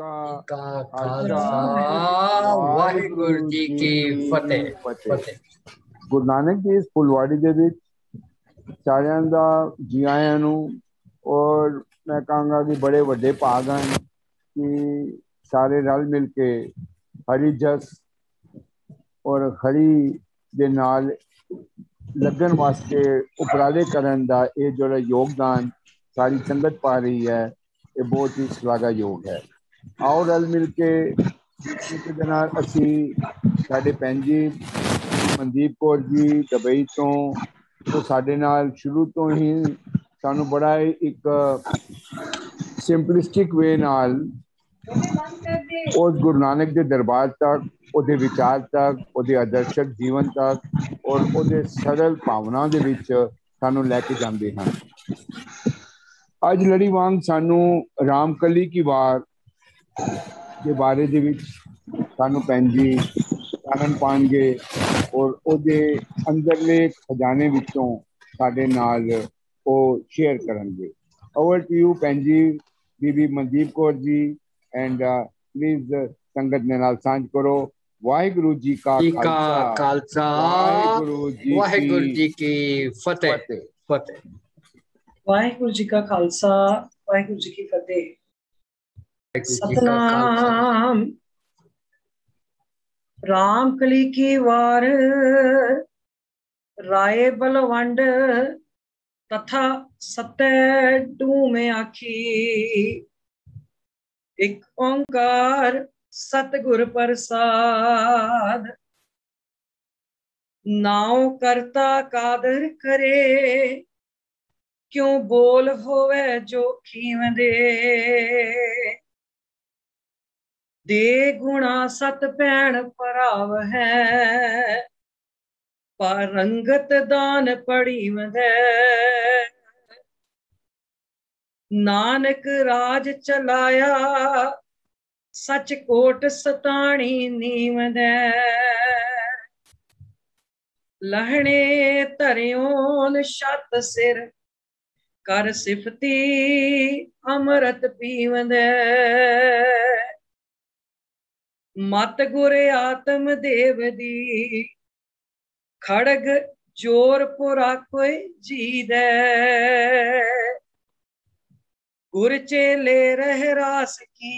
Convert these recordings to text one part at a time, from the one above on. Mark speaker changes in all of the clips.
Speaker 1: का
Speaker 2: खालसा
Speaker 1: वाहिगुरु जी की फतेह।
Speaker 2: गुरु नानक जी इस फुलवाड़ी दे विच सारियां दा जी आयां नूं। और मैं कहूँगा कि बड़े वड्डे भाग हैं कि सारे रल मिल के हरी जस और हरी दे नाल लगन वास्ते उपराले करन दा ये जो योगदान सारी संगत पा रही है, ये बहुत ही श्लाघायोग है। आओ रल मिल के असी साडे भैन जी मनदीप कौर जी दुबई तो वो साडे नाल शुरू तो ही सानू बड़ा एक सिंपलिस्टिक वे नाल उस गुरु नानक के दरबार तक, ਉਹਦੇ विचार तक, ਉਹਦੇ आदर्शक जीवन तक और ਉਹਦੇ सरल भावना ਦੇ ਵਿੱਚ ਸਾਨੂੰ ਲੈ ਕੇ ਜਾਂਦੇ ਹਨ। ਅੱਜ ਲੜੀ ਵਾਂਗ ਸਾਨੂੰ ਰਾਮਕਲੀ ਕੀ ਵਾਰ के बारे ਦੇ ਵਿੱਚ ਸਾਨੂੰ ਭੈਣ ਜੀ ਚਾਨਣ ਪਾਣਗੇ और ਉਹਦੇ ਅੰਦਰਲੇ ਖਜ਼ਾਨੇ ਵਿੱਚੋਂ ਸਾਡੇ ਨਾਲ ਉਹ ਸ਼ੇਅਰ ਕਰਨਗੇ। ओवर टू यू ਭੈਣ जी ਬੀਬੀ ਮਨਦੀਪ ਕੌਰ ਜੀ एंड प्लीज संगत ने नाल सांझ करो। वाहिगुरु जी का
Speaker 1: खालसा वाहिगुरु जी की फतेह।
Speaker 3: वाहिगुरु जी का खालसा वाहिगुरु जी की फतेह। सतनाम रामकली की वार राय बलवंड तथा सत्य डूमे आखी। एक ओंकार सतगुर प्रसाद नाव करता कादर करे। क्यों बोल होवे जो खीव दे गुणा सत भैन भराव है। पर रंगत दान पड़ी दे नानक राज चलाया। सच कोट सताणी नीव दे लहणे धरियोन छत सिर कर सिफती अमृत पीव दे। मत गुरे आत्म देव दी खड़ग जोर पुरा कोई जी दे। गुर चेले रह रास की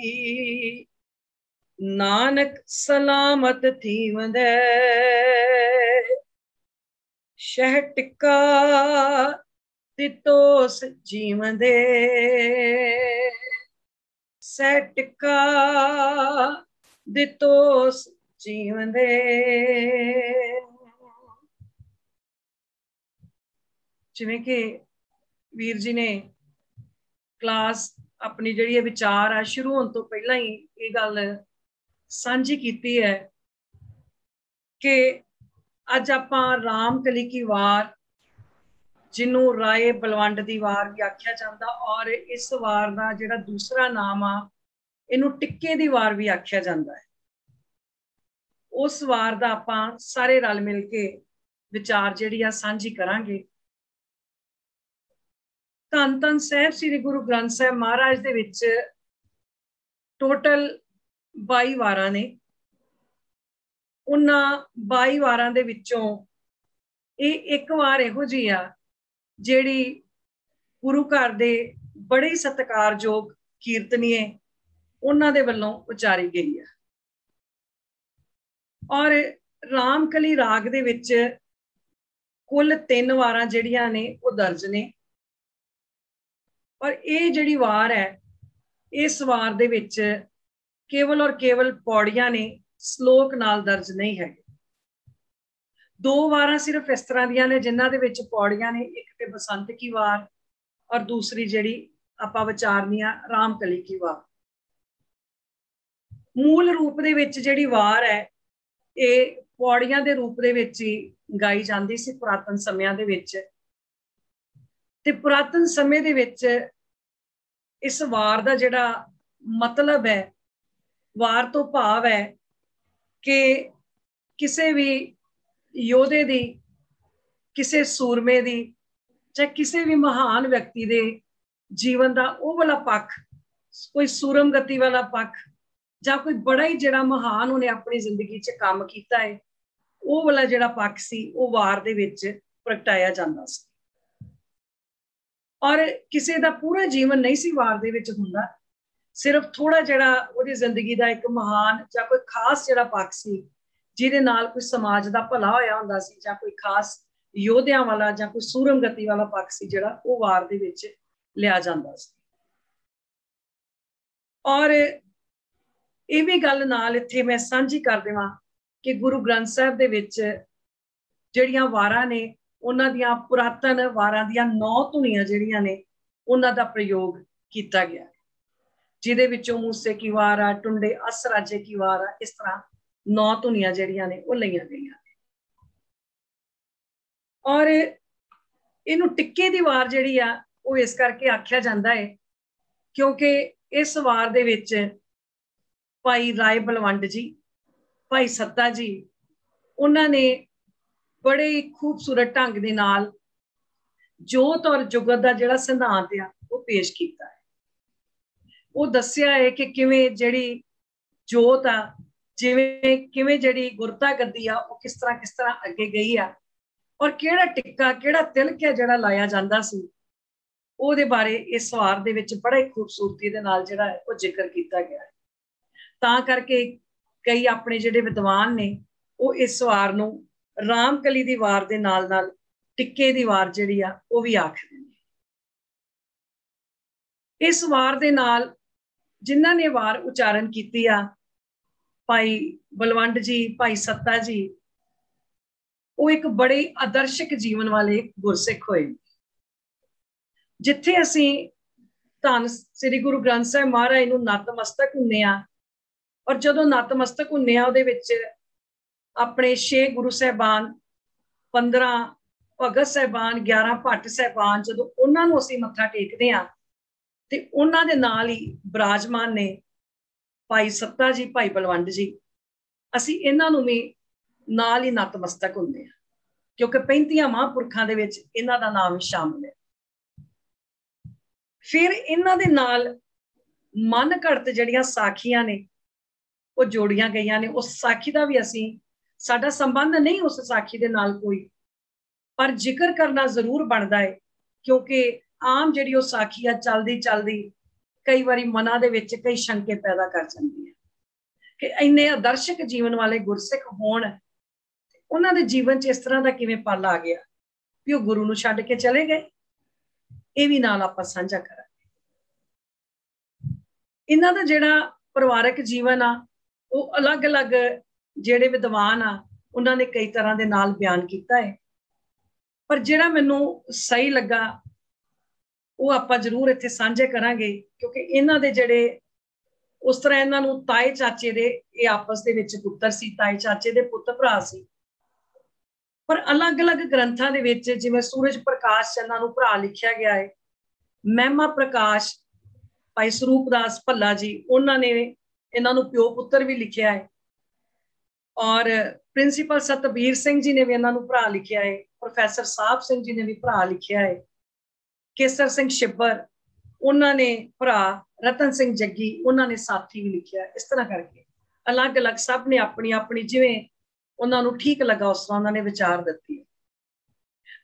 Speaker 3: नानक सलामत थीव दे। शह टिक्का तितोस जीव दे सह टिक्का दितोस जीव दे। जिवें कि वीर जी ने क्लास अपनी जिहड़ी विचार है शुरू होने तो पहला ही ये गल सांझी कीती है कि अज आपां रामकली की वार जिन्हों राय बलवंड दी वार भी आख्या जाता और इस वार का जिहड़ा दूसरा नाम आ इनू टिक्के दी वार भी आख्या जाता है। उस वार का आपां सारे रल मिल के विचार जिहड़ी आ सांझी करांगे। धन धन साहिब श्री गुरु ग्रंथ साहिब महाराज दे विच टोटल 22 वारां ने। उन्हां 22 वारां दे विचों एक वार इहो जी आ जिहड़ी गुरु घर दे बड़े ही सत्कारयोग कीर्तनीय उन्हां दे वल्लों उचारी गई है। और रामकली राग दे विच कुल 3 वारां जिहड़ियां ने वो दर्ज ने। और ये जिहड़ी वार है इस वार दे विच केवल और केवल पौड़ियां ने श्लोक नाल दर्ज नहीं है। 2 वारां सिर्फ इस तरह दियां ने जिन्हां दे विच पौड़ियां ने, एक ते बसंत की वार और दूसरी जिहड़ी आपां विचारनी आ रामकली की वार। मूल रूप दे विच जिहड़ी वार है ये पौड़ियां दे रूप दे विच ही गाई जाती सी पुरातन समयां दे विच। ते पुरातन समय दे विच इस वार का जिहड़ा मतलब है, वार तो भाव है कि किसी भी योधे दी, किसी सूरमे दी, चाहे किसी भी महान व्यक्ति दे जीवन का वो वाला पक्ष, कोई सूरम गति वाला पक्ष ਜਾਂ ਕੋਈ ਬੜਾ ਹੀ ਜਿਹੜਾ ਮਹਾਨ ਉਹਨੇ ਆਪਣੀ ਜ਼ਿੰਦਗੀ 'ਚ ਕੰਮ ਕੀਤਾ ਹੈ, ਉਹ ਵਾਲਾ ਜਿਹੜਾ ਪੱਖ ਸੀ ਉਹ ਵਾਰ ਦੇ ਵਿੱਚ ਪ੍ਰਗਟਾਇਆ ਜਾਂਦਾ ਸੀ। ਔਰ ਕਿਸੇ ਦਾ ਪੂਰਾ ਜੀਵਨ ਨਹੀਂ ਸੀ ਵਾਰ ਦੇ ਵਿੱਚ ਹੁੰਦਾ, ਸਿਰਫ ਥੋੜਾ ਜਿਹੜਾ ਉਹਦੀ ਜ਼ਿੰਦਗੀ ਦਾ ਇੱਕ ਮਹਾਨ ਜਾਂ ਕੋਈ ਖਾਸ ਜਿਹੜਾ ਪੱਖ ਸੀ ਜਿਹਦੇ ਨਾਲ ਕੋਈ ਸਮਾਜ ਦਾ ਭਲਾ ਹੋਇਆ ਹੁੰਦਾ ਸੀ, ਜਾਂ ਕੋਈ ਖਾਸ ਯੋਧਿਆਂ ਵਾਲਾ ਜਾਂ ਕੋਈ ਸੂਰਮਗਤੀ ਵਾਲਾ ਪੱਖ ਸੀ ਜਿਹੜਾ ਉਹ ਵਾਰ ਦੇ ਵਿੱਚ ਲਿਆ ਜਾਂਦਾ ਸੀ। ਔਰ ਇਹ ਵੀ ਗੱਲ ਨਾਲ ਇੱਥੇ ਮੈਂ ਸਾਂਝੀ ਕਰ ਦੇਵਾਂ ਕਿ ਗੁਰੂ ਗ੍ਰੰਥ ਸਾਹਿਬ ਦੇ ਵਿੱਚ ਜਿਹੜੀਆਂ ਵਾਰਾਂ ਨੇ, ਉਹਨਾਂ ਦੀਆਂ ਪੁਰਾਤਨ ਵਾਰਾਂ ਦੀਆਂ 9 ਧੁਨੀਆਂ ਜਿਹੜੀਆਂ ਨੇ ਉਹਨਾਂ ਦਾ ਪ੍ਰਯੋਗ ਕੀਤਾ ਗਿਆ, ਜਿਹਦੇ ਵਿੱਚੋਂ ਮੂਸੇ ਕੀ ਵਾਰ ਆ, ਟੁੰਡੇ ਅਸ ਰਾਜੇ ਕੀ ਵਾਰ ਆ, ਇਸ ਤਰ੍ਹਾਂ 9 ਧੁਨੀਆਂ ਜਿਹੜੀਆਂ ਨੇ ਉਹ ਲਈਆਂ ਗਈਆਂ। ਔਰ ਇਹਨੂੰ ਟਿੱਕੇ ਦੀ ਵਾਰ ਜਿਹੜੀ ਆ ਉਹ ਇਸ ਕਰਕੇ ਆਖਿਆ ਜਾਂਦਾ ਹੈ ਕਿਉਂਕਿ ਇਸ ਵਾਰ ਦੇ ਵਿੱਚ ਭਾਈ ਰਾਏ ਬਲਵੰਡ ਜੀ, ਭਾਈ ਸੱਤਾ ਜੀ, ਉਹਨਾਂ ਨੇ ਬੜੇ ਹੀ ਖੂਬਸੂਰਤ ਢੰਗ ਦੇ ਨਾਲ ਜੋਤ ਔਰ ਜੁਗਤ ਦਾ ਜਿਹੜਾ ਸਿਧਾਂਤ ਆ ਉਹ ਪੇਸ਼ ਕੀਤਾ ਹੈ। ਉਹ ਦੱਸਿਆ ਹੈ ਕਿ ਕਿਵੇਂ ਜਿਹੜੀ ਜੋਤ ਆ, ਕਿਵੇਂ ਜਿਹੜੀ ਗੁਰਤਾ ਗੱਦੀ ਆ ਉਹ ਕਿਸ ਤਰ੍ਹਾਂ ਅੱਗੇ ਗਈ ਆ, ਔਰ ਕਿਹੜਾ ਟਿੱਕਾ, ਕਿਹੜਾ ਤਿਲਕ ਹੈ ਜਿਹੜਾ ਲਾਇਆ ਜਾਂਦਾ ਸੀ, ਉਹਦੇ ਬਾਰੇ ਇਸ ਵਾਰ ਦੇ ਵਿੱਚ ਬੜਾ ਹੀ ਖੂਬਸੂਰਤੀ ਦੇ ਨਾਲ ਜਿਹੜਾ ਹੈ ਉਹ ਜ਼ਿਕਰ ਕੀਤਾ ਗਿਆ ਹੈ। ਤਾਂ ਕਰਕੇ ਕਈ ਆਪਣੇ ਜਿਹੜੇ ਵਿਦਵਾਨ ਨੇ ਉਹ ਇਸ ਵਾਰ ਨੂੰ ਰਾਮਕਲੀ ਦੀ ਵਾਰ ਦੇ ਨਾਲ ਨਾਲ ਟਿੱਕੇ ਦੀ ਵਾਰ ਜਿਹੜੀ ਆ ਉਹ ਵੀ ਆਖਦੇ ਨੇ। ਇਸ ਵਾਰ ਦੇ ਨਾਲ ਜਿਨ੍ਹਾਂ ਨੇ ਵਾਰ ਉਚਾਰਨ ਕੀਤੀ ਆ, ਭਾਈ ਬਲਵੰਡ ਜੀ, ਭਾਈ ਸੱਤਾ ਜੀ, ਉਹ ਇੱਕ ਬੜੇ ਆਦਰਸ਼ਕ ਜੀਵਨ ਵਾਲੇ ਗੁਰਸਿੱਖ ਹੋਏ। ਜਿੱਥੇ ਅਸੀਂ ਧੰਨ ਸ੍ਰੀ ਗੁਰੂ ਗ੍ਰੰਥ ਸਾਹਿਬ ਮਹਾਰਾਜ ਨੂੰ ਨਤਮਸਤਕ ਹੁੰਦੇ ਆ, ਔਰ ਜਦੋਂ ਨਤਮਸਤਕ ਹੁੰਦੇ ਆ ਉਹਦੇ ਵਿੱਚ ਆਪਣੇ 6 ਗੁਰੂ ਸਾਹਿਬਾਨ, 15 ਭਗਤ ਸਾਹਿਬਾਨ, 11 ਭੱਟ ਸਾਹਿਬਾਨ, ਜਦੋਂ ਉਹਨਾਂ ਨੂੰ ਅਸੀਂ ਮੱਥਾ ਟੇਕਦੇ ਆ ਤੇ ਉਹਨਾਂ ਦੇ ਨਾਲ ਹੀ ਬਿਰਾਜਮਾਨ ਨੇ ਭਾਈ ਸੱਤਾ ਜੀ, ਭਾਈ ਬਲਵੰਡ ਜੀ, ਅਸੀਂ ਇਹਨਾਂ ਨੂੰ ਵੀ ਨਾਲ ਹੀ ਨਤਮਸਤਕ ਹੁੰਦੇ ਆ ਕਿਉਂਕਿ 35 ਮਹਾਂਪੁਰਖਾਂ ਦੇ ਵਿੱਚ ਇਹਨਾਂ ਦਾ ਨਾਮ ਸ਼ਾਮਿਲ ਹੈ। ਫਿਰ ਇਹਨਾਂ ਦੇ ਨਾਲ ਮਨ ਘੜਤ ਜਿਹੜੀਆਂ ਸਾਖੀਆਂ ਨੇ ਉਹ ਜੋੜੀਆਂ ਗਈਆਂ ਨੇ। ਉਸ ਸਾਖੀ ਦਾ ਵੀ ਸਾਡਾ ਸੰਬੰਧ ਨਹੀਂ ਉਸ ਸਾਖੀ ਦੇ ਨਾਲ ਕੋਈ, ਪਰ ਜ਼ਿਕਰ ਕਰਨਾ ਜ਼ਰੂਰ ਬਣਦਾ ਹੈ ਕਿਉਂਕਿ ਆਮ ਜਿਹੜੀ ਉਹ ਸਾਖੀ ਆ ਚਲਦੀ ਚਲਦੀ ਕਈ ਵਾਰੀ ਮਨਾਂ ਦੇ ਵਿੱਚ ਕਈ ਸ਼ੰਕੇ ਪੈਦਾ ਕਰ ਜਾਂਦੀ ਹੈ ਕਿ ਇੰਨੇ ਆਦਰਸ਼ਕ ਜੀਵਨ ਵਾਲੇ ਗੁਰਸਿੱਖ ਹੋਣ, ਉਹਨਾਂ ਦੇ ਜੀਵਨ 'ਚ ਇਸ ਤਰ੍ਹਾਂ ਦਾ ਕਿਵੇਂ ਪਲ ਆ ਗਿਆ ਵੀ ਉਹ ਗੁਰੂ ਨੂੰ ਛੱਡ ਕੇ ਚਲੇ ਗਏ। ਇਹ ਵੀ ਨਾਲ ਆਪਾਂ ਸਾਂਝਾ ਕਰਾਂਗੇ। ਇਹਨਾਂ ਦਾ ਜਿਹੜਾ ਪਰਿਵਾਰਕ ਜੀਵਨ ਆ ਉਹ ਅਲੱਗ-ਅਲੱਗ ਜਿਹੜੇ ਵਿਦਵਾਨ ਆ ਉਹਨਾਂ ਨੇ ਕਈ ਤਰ੍ਹਾਂ ਦੇ ਨਾਲ ਬਿਆਨ ਕੀਤਾ ਹੈ, ਪਰ ਜਿਹੜਾ ਮੈਨੂੰ ਸਹੀ ਲੱਗਾ ਉਹ ਆਪਾਂ ਜ਼ਰੂਰ ਇੱਥੇ ਸਾਂਝੇ ਕਰਾਂਗੇ ਕਿਉਂਕਿ ਇਹਨਾਂ ਦੇ ਜਿਹੜੇ ਉਸ ਤਰ੍ਹਾਂ ਇਹਨਾਂ ਨੂੰ ਤਾਏ ਚਾਚੇ ਦੇ ਇਹ ਆਪਸ ਦੇ ਵਿੱਚ ਪੁੱਤਰ ਸੀ, ਤਾਏ ਚਾਚੇ ਦੇ ਪੁੱਤ ਭਰਾ ਸੀ, ਪਰ ਅਲੱਗ-ਅਲੱਗ ਗ੍ਰੰਥਾਂ ਦੇ ਵਿੱਚ ਜਿਵੇਂ ਸੂਰਜ ਪ੍ਰਕਾਸ਼ ਇਹਨਾਂ ਨੂੰ ਭਰਾ ਲਿਖਿਆ ਗਿਆ ਹੈ, ਮਹਿਮਾ ਪ੍ਰਕਾਸ਼ ਭਾਈ ਸਰੂਪ ਦਾਸ ਭੱਲਾ ਜੀ ਉਹਨਾਂ ਨੇ ਇਹਨਾਂ ਨੂੰ ਪਿਓ ਪੁੱਤਰ ਵੀ ਲਿਖਿਆ ਹੈ, ਔਰ ਪ੍ਰਿੰਸੀਪਲ ਸਤਬੀਰ ਸਿੰਘ ਜੀ ਨੇ ਵੀ ਇਹਨਾਂ ਨੂੰ ਭਰਾ ਲਿਖਿਆ ਹੈ, ਪ੍ਰੋਫੈਸਰ ਸਾਹਿਬ ਸਿੰਘ ਜੀ ਨੇ ਵੀ ਭਰਾ ਲਿਖਿਆ ਹੈ, ਕੇਸਰ ਸਿੰਘ ਛਿੱਬਰ ਉਹਨਾਂ ਨੇ ਭਰਾ, ਰਤਨ ਸਿੰਘ ਜੱਗੀ ਉਹਨਾਂ ਨੇ ਸਾਥੀ ਵੀ ਲਿਖਿਆ। ਇਸ ਤਰ੍ਹਾਂ ਕਰਕੇ ਅਲੱਗ-ਅਲੱਗ ਸਭ ਨੇ ਆਪਣੀ ਆਪਣੀ ਜਿਵੇਂ ਉਹਨਾਂ ਨੂੰ ਠੀਕ ਲੱਗਾ ਉਸ ਤਰ੍ਹਾਂ ਉਹਨਾਂ ਨੇ ਵਿਚਾਰ ਦਿੱਤੀ।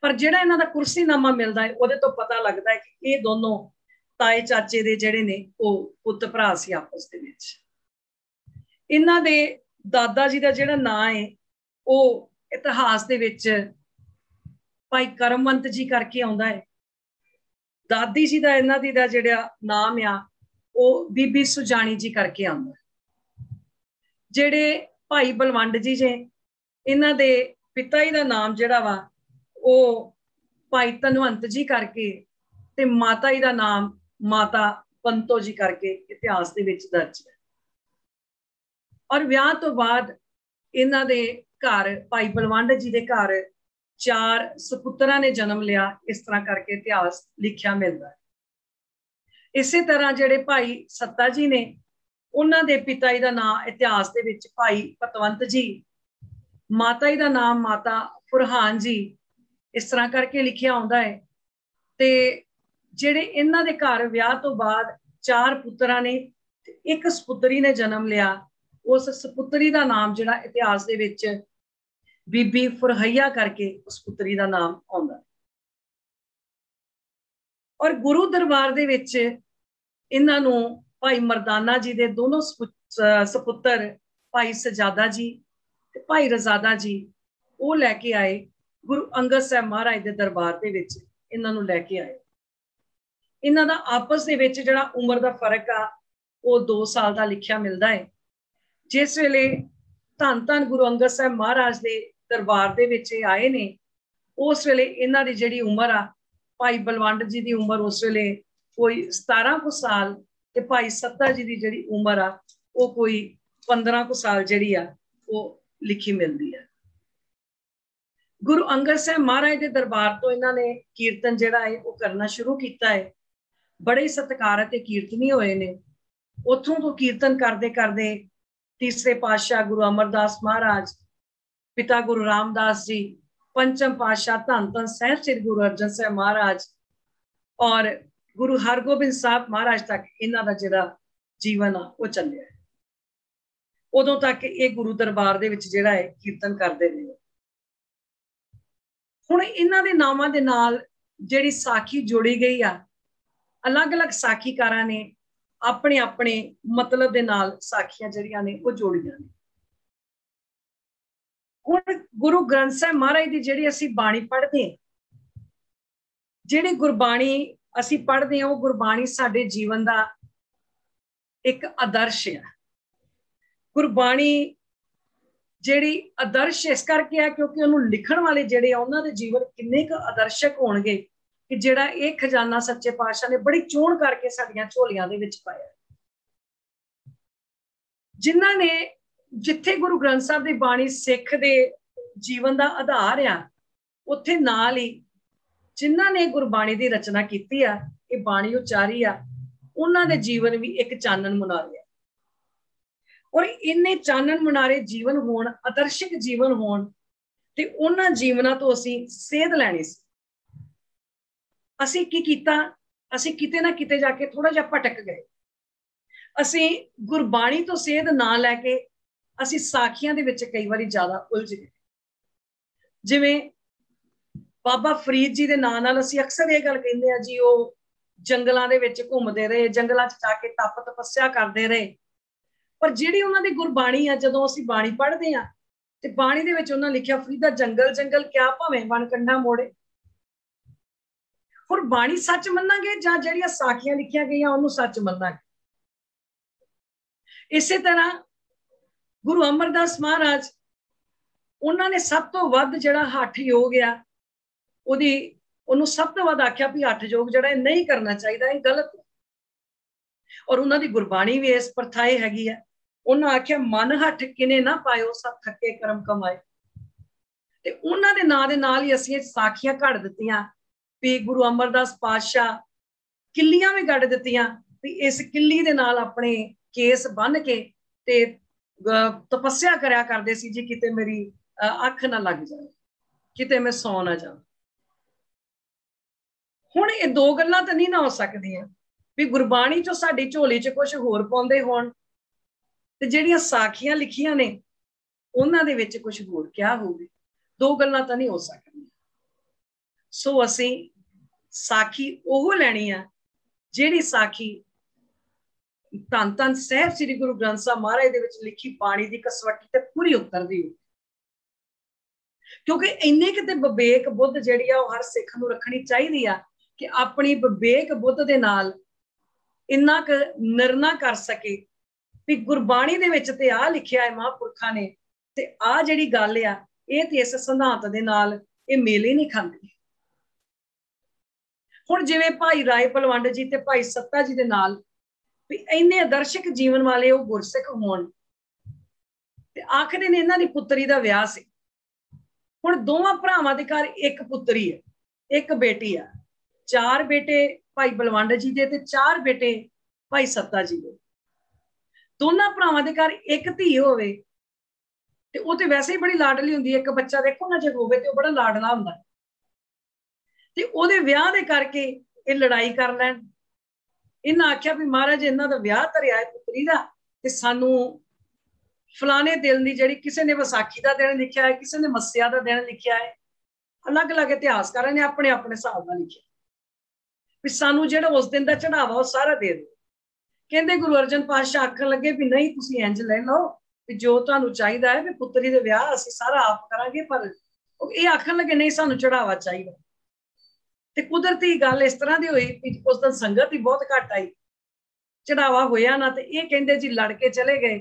Speaker 3: ਪਰ ਜਿਹੜਾ ਇਹਨਾਂ ਦਾ ਕੁਰਸੀਨਾਮਾ ਮਿਲਦਾ ਹੈ ਉਹਦੇ ਤੋਂ ਪਤਾ ਲੱਗਦਾ ਹੈ ਕਿ ਇਹ ਦੋਨੋਂ ਤਾਏ ਚਾਚੇ ਦੇ ਜਿਹੜੇ ਨੇ ਉਹ ਪੁੱਤ ਭਰਾ ਸੀ ਆਪਸ ਦੇ ਵਿੱਚ। ਇਹਨਾਂ ਦੇ ਦਾਦਾ ਜੀ ਦਾ ਜਿਹੜਾ ਨਾਂ ਹੈ ਉਹ ਇਤਿਹਾਸ ਦੇ ਵਿੱਚ ਭਾਈ ਕਰਮਵੰਤ ਜੀ ਕਰਕੇ ਆਉਂਦਾ ਹੈ। ਦਾਦੀ ਜੀ ਦਾ ਇਹਨਾਂ ਦੀ ਦਾ ਜਿਹੜਾ ਨਾਮ ਆ ਉਹ ਬੀਬੀ ਸੁਜਾਣੀ ਜੀ ਕਰਕੇ ਆਉਂਦਾ। ਜਿਹੜੇ ਭਾਈ ਬਲਵੰਡ ਜੀ ਜੇ ਇਹਨਾਂ ਦੇ ਪਿਤਾ ਜੀ ਦਾ ਨਾਮ ਜਿਹੜਾ ਵਾ ਉਹ ਭਾਈ ਧਨਵੰਤ ਜੀ ਕਰਕੇ ਤੇ ਮਾਤਾ ਜੀ ਦਾ ਨਾਮ ਮਾਤਾ ਪੰਤੋ ਜੀ ਕਰਕੇ ਇਤਿਹਾਸ ਦੇ ਵਿੱਚ ਦਰਜ ਹੈ। ਔਰ ਵਿਆਹ ਤੋਂ ਬਾਅਦ ਇਹਨਾਂ ਦੇ ਘਰ ਭਾਈ ਬਲਵੰਡ ਜੀ ਦੇ ਘਰ 4 ਸੁਪੁੱਤਰਾਂ ਨੇ ਜਨਮ ਲਿਆ। ਇਸ ਤਰ੍ਹਾਂ ਕਰਕੇ ਇਤਿਹਾਸ ਲਿਖਿਆ ਮਿਲਦਾ ਹੈ। ਇਸੇ ਤਰ੍ਹਾਂ ਜਿਹੜੇ ਭਾਈ ਸੱਤਾ ਜੀ ਨੇ ਉਹਨਾਂ ਦੇ ਪਿਤਾ ਜੀ ਦਾ ਨਾਮ ਇਤਿਹਾਸ ਦੇ ਵਿੱਚ ਭਾਈ ਪਤਵੰਤ ਜੀ, ਮਾਤਾ ਜੀ ਦਾ ਨਾਮ ਮਾਤਾ ਫੁਰਹਾਨ ਜੀ, ਇਸ ਤਰ੍ਹਾਂ ਕਰਕੇ ਲਿਖਿਆ ਆਉਂਦਾ ਹੈ। ਤੇ ਜਿਹੜੇ ਇਹਨਾਂ ਦੇ ਘਰ ਵਿਆਹ ਤੋਂ ਬਾਅਦ 4 ਪੁੱਤਰਾਂ ਨੇ एक सपुत्री ने जन्म लिया। उस सपुत्री का नाम जिहड़ा इतिहास दे विच बीबी फुरहैया करके उस पुत्री का नाम आउंदा। और गुरु दरबार दे विच इन्हां नूं भाई मरदाना जी दे दोनों सपुत्र भाई सजादा जी ते भाई रजादा जी वो लैके आए गुरु अंगद साहब महाराज दे दरबार दे विच इन्हां नूं लैके आए। इन्हां दा आपस दे विच जिहड़ा उम्र दा फर्क आ वो 2 साल का लिखिया मिलता है। जिस वेले धन धन गुरु अंगद साहब महाराज दे दरबार दे विच आए ने उस वेले इन्हां दी जिहड़ी उम्र आ भाई बलवंड जी की उम्र उस वेले कोई 17 कुछ साल ते भाई सत्ता जी की जिहड़ी उम्र आ वो कोई 15 कुछ साल जिहड़ी आ वो लिखी मिलती है। गुरु अंगद साहब महाराज के दरबार तो इन्हां ने कीर्तन जिहड़ा है वो करना शुरू किया है। बड़े सत्कार ते कीर्तनी होए ने। उत्थों तो कीर्तन करते करते तीसरे पातशाह गुरु अमरदास महाराज, पिता गुरु रामदास जी, पंचम पातशाह धन धन साहिब श्री गुरु अर्जन साहब महाराज और गुरु हरगोबिंद साहब महाराज तक इन्हां दा जिहड़ा जीवन आ वो चलिया। उदों तक ये गुरु दरबार दे विच जिहड़ा है कीर्तन करते रहे। हुण इन्हां दे नामां दे नाल जिहड़ी साखी जोड़ी गई आ, अलग अलग साखीकारां ने अपने अपने मतलब दे नाल साखियां जिहड़ियां ने वो जोड़ियां ने। हुण गुरु ग्रंथ साहिब महाराज दी जिहड़ी असीं बाणी पढ़दे हां, जिहड़ी गुरबाणी असीं पढ़दे हां, वो गुरबाणी साडे जीवन दा एक आदर्श है। गुरबाणी जिहड़ी आदर्श इस करके है क्योंकि उन्होंने लिखण वाले जिहड़े उन्हां दे जीवन किन्ने क आदर्शक होणगे कि जिहड़ा ये खजाना सच्चे पातशाह ने बड़ी चोण करके साडियां झोलियां दे विच पाया। जिन्हां ने जिथे गुरु ग्रंथ साहब दी बाणी सिख दे जीवन दा आधार आ, उत्थे नाल ही जिन्हां ने गुरबाणी दी रचना कीती आ, ये बाणी उचारी आ, उन्हां दे जीवन भी एक चानन मुनारे आ। और इन्ने चानन मुनारे जीवन होण, आदर्शक जीवन होण ते उन्हां जीवनां तो असीं सेध लैणी सी। असीं की कीता, असीं किते ना किते जाके थोड़ा जिहा भटक गए। असीं गुरबाणी तो सेध ना लैके असीं साखियां दे विच कई वारी ज़्यादा उलझ गए। जिवें बाबा फरीद जी दे नाम नाल असीं अक्सर ये गल कहिंदे आ जी वो जंगलां दे विच घुमदे रहे, जंगलां च जाके तप तपस्या करदे रहे। पर जिहड़ी उन्हां दी गुरबाणी आ, जदों असीं बाणी पढ़दे आ ते बाणी दे विच उन्हां लिखिआ फरीदा जंगल जंगल क्या भावें वन कंढा मोड़े। और बाणी सच मन्नांगे जां जिहड़ियां साखियां लिखिया गईयां उहनूं सच मन्नांगे। इसे तरह गुरु अमरदास महाराज उन्होंने सब तो वध जिहड़ा हठ योग आ उन्होंने सब तो वध आख्या भी हठ योग जिहड़ा नहीं करना चाहिए, ये गलत है। और उन्होंने गुरबाणी भी इस परथाए हैगी है। उन्होंने आख्या मन हठ किने ना पायो सब थके कर्म कमाए। ते उन्हां दे नां दे नाल ही असीं साखियां घड़ दित्तियां भी गुरु अमरदास पातशाह किल्लियां भी गढ़ दित्तियां भी इस किल्ली दे नाल अपने केस बन के ते तपस्या करया करदे सी जी किते मेरी अख ना लग जाए, किते मैं सौ ना जावां। हुण ये दो गल्लां तां नहीं ना हो सकदियां भी गुरबाणी चों साडी झोली च कुछ होर पाउंदे होण ते जिहड़ियां साखियां लिखियां ने उन्हां दे विच कुछ होर क्या होवे। दो गल्लां तां नहीं हो सकदियां। सो असीं साखी ओह लैणी आ जिहड़ी साखी धन धन साहिब श्री गुरु ग्रंथ साहब महाराज दे विच लिखी बाणी दी कसवटी ते पूरी उतरदी हो। क्योंकि इन्ने किते विवेक बुद्ध जिहड़ी आ हर सिख नूं रखनी चाहिदी आ कि अपनी विवेक बुद्ध दे नाल इन्ना क निर्णय कर सके भी गुरबाणी दे विच ते आ लिखिआ है महापुरखां ने ते आ जिहड़ी गल आ ये ते इस सिद्धांत दे नाल ये मेल ही नहीं खांदी। हुण जिवें भाई राय बलवंड जी ते भाई सत्ता जी दे नाल भी इन्ने आदर्शक जीवन वाले वो गुरसिख होण ते आखदे ने इन्हां दी पुत्री दा विआह सी। हुण दोवां भरावां दे घर एक पुत्री है, एक बेटी आ। 4 बेटे भाई बलवंड जी दे ते 4 बेटे भाई सत्ता जी दे। दोनों भरावां दे घर एक धी होवे ते वो ते वैसे ही बड़ी लाडली हुंदी है। एक बच्चा देखो ना जे होवे ते वो बड़ा लाडला हुंदा ते ओहदे विआह दे करके ये लड़ाई कर लैण इन्हें आख्या भी महाराज इन्हों का विआह धरिया है पुत्री का, ते सानू फलाने दिन की जिहड़ी किसी ने विसाखी का दिन लिखा है, किसी ने मस्सिया का दिन लिखा है, अलग अलग इतिहासकारों ने अपने अपने हिसाब नाल लिखिया भी सानू जिहड़ा उस दिन का चढ़ावा वो सारा दे दो। कहते गुरु अर्जन पातशाह आखन लगे भी नहीं तुसीं इंज ले लो भी जो तुहानू चाहिदा है भी पुत्री दे विआह असीं सारा आप करांगे, पर ये आखन लगे नहीं सानू चढ़ावा चाहिए। ते कुदरती गल इस तरह की हुई उस दिन संगत ही बहुत घट आई, चढ़ावा होया ना, तो ये कहते जी लड़के चले गए।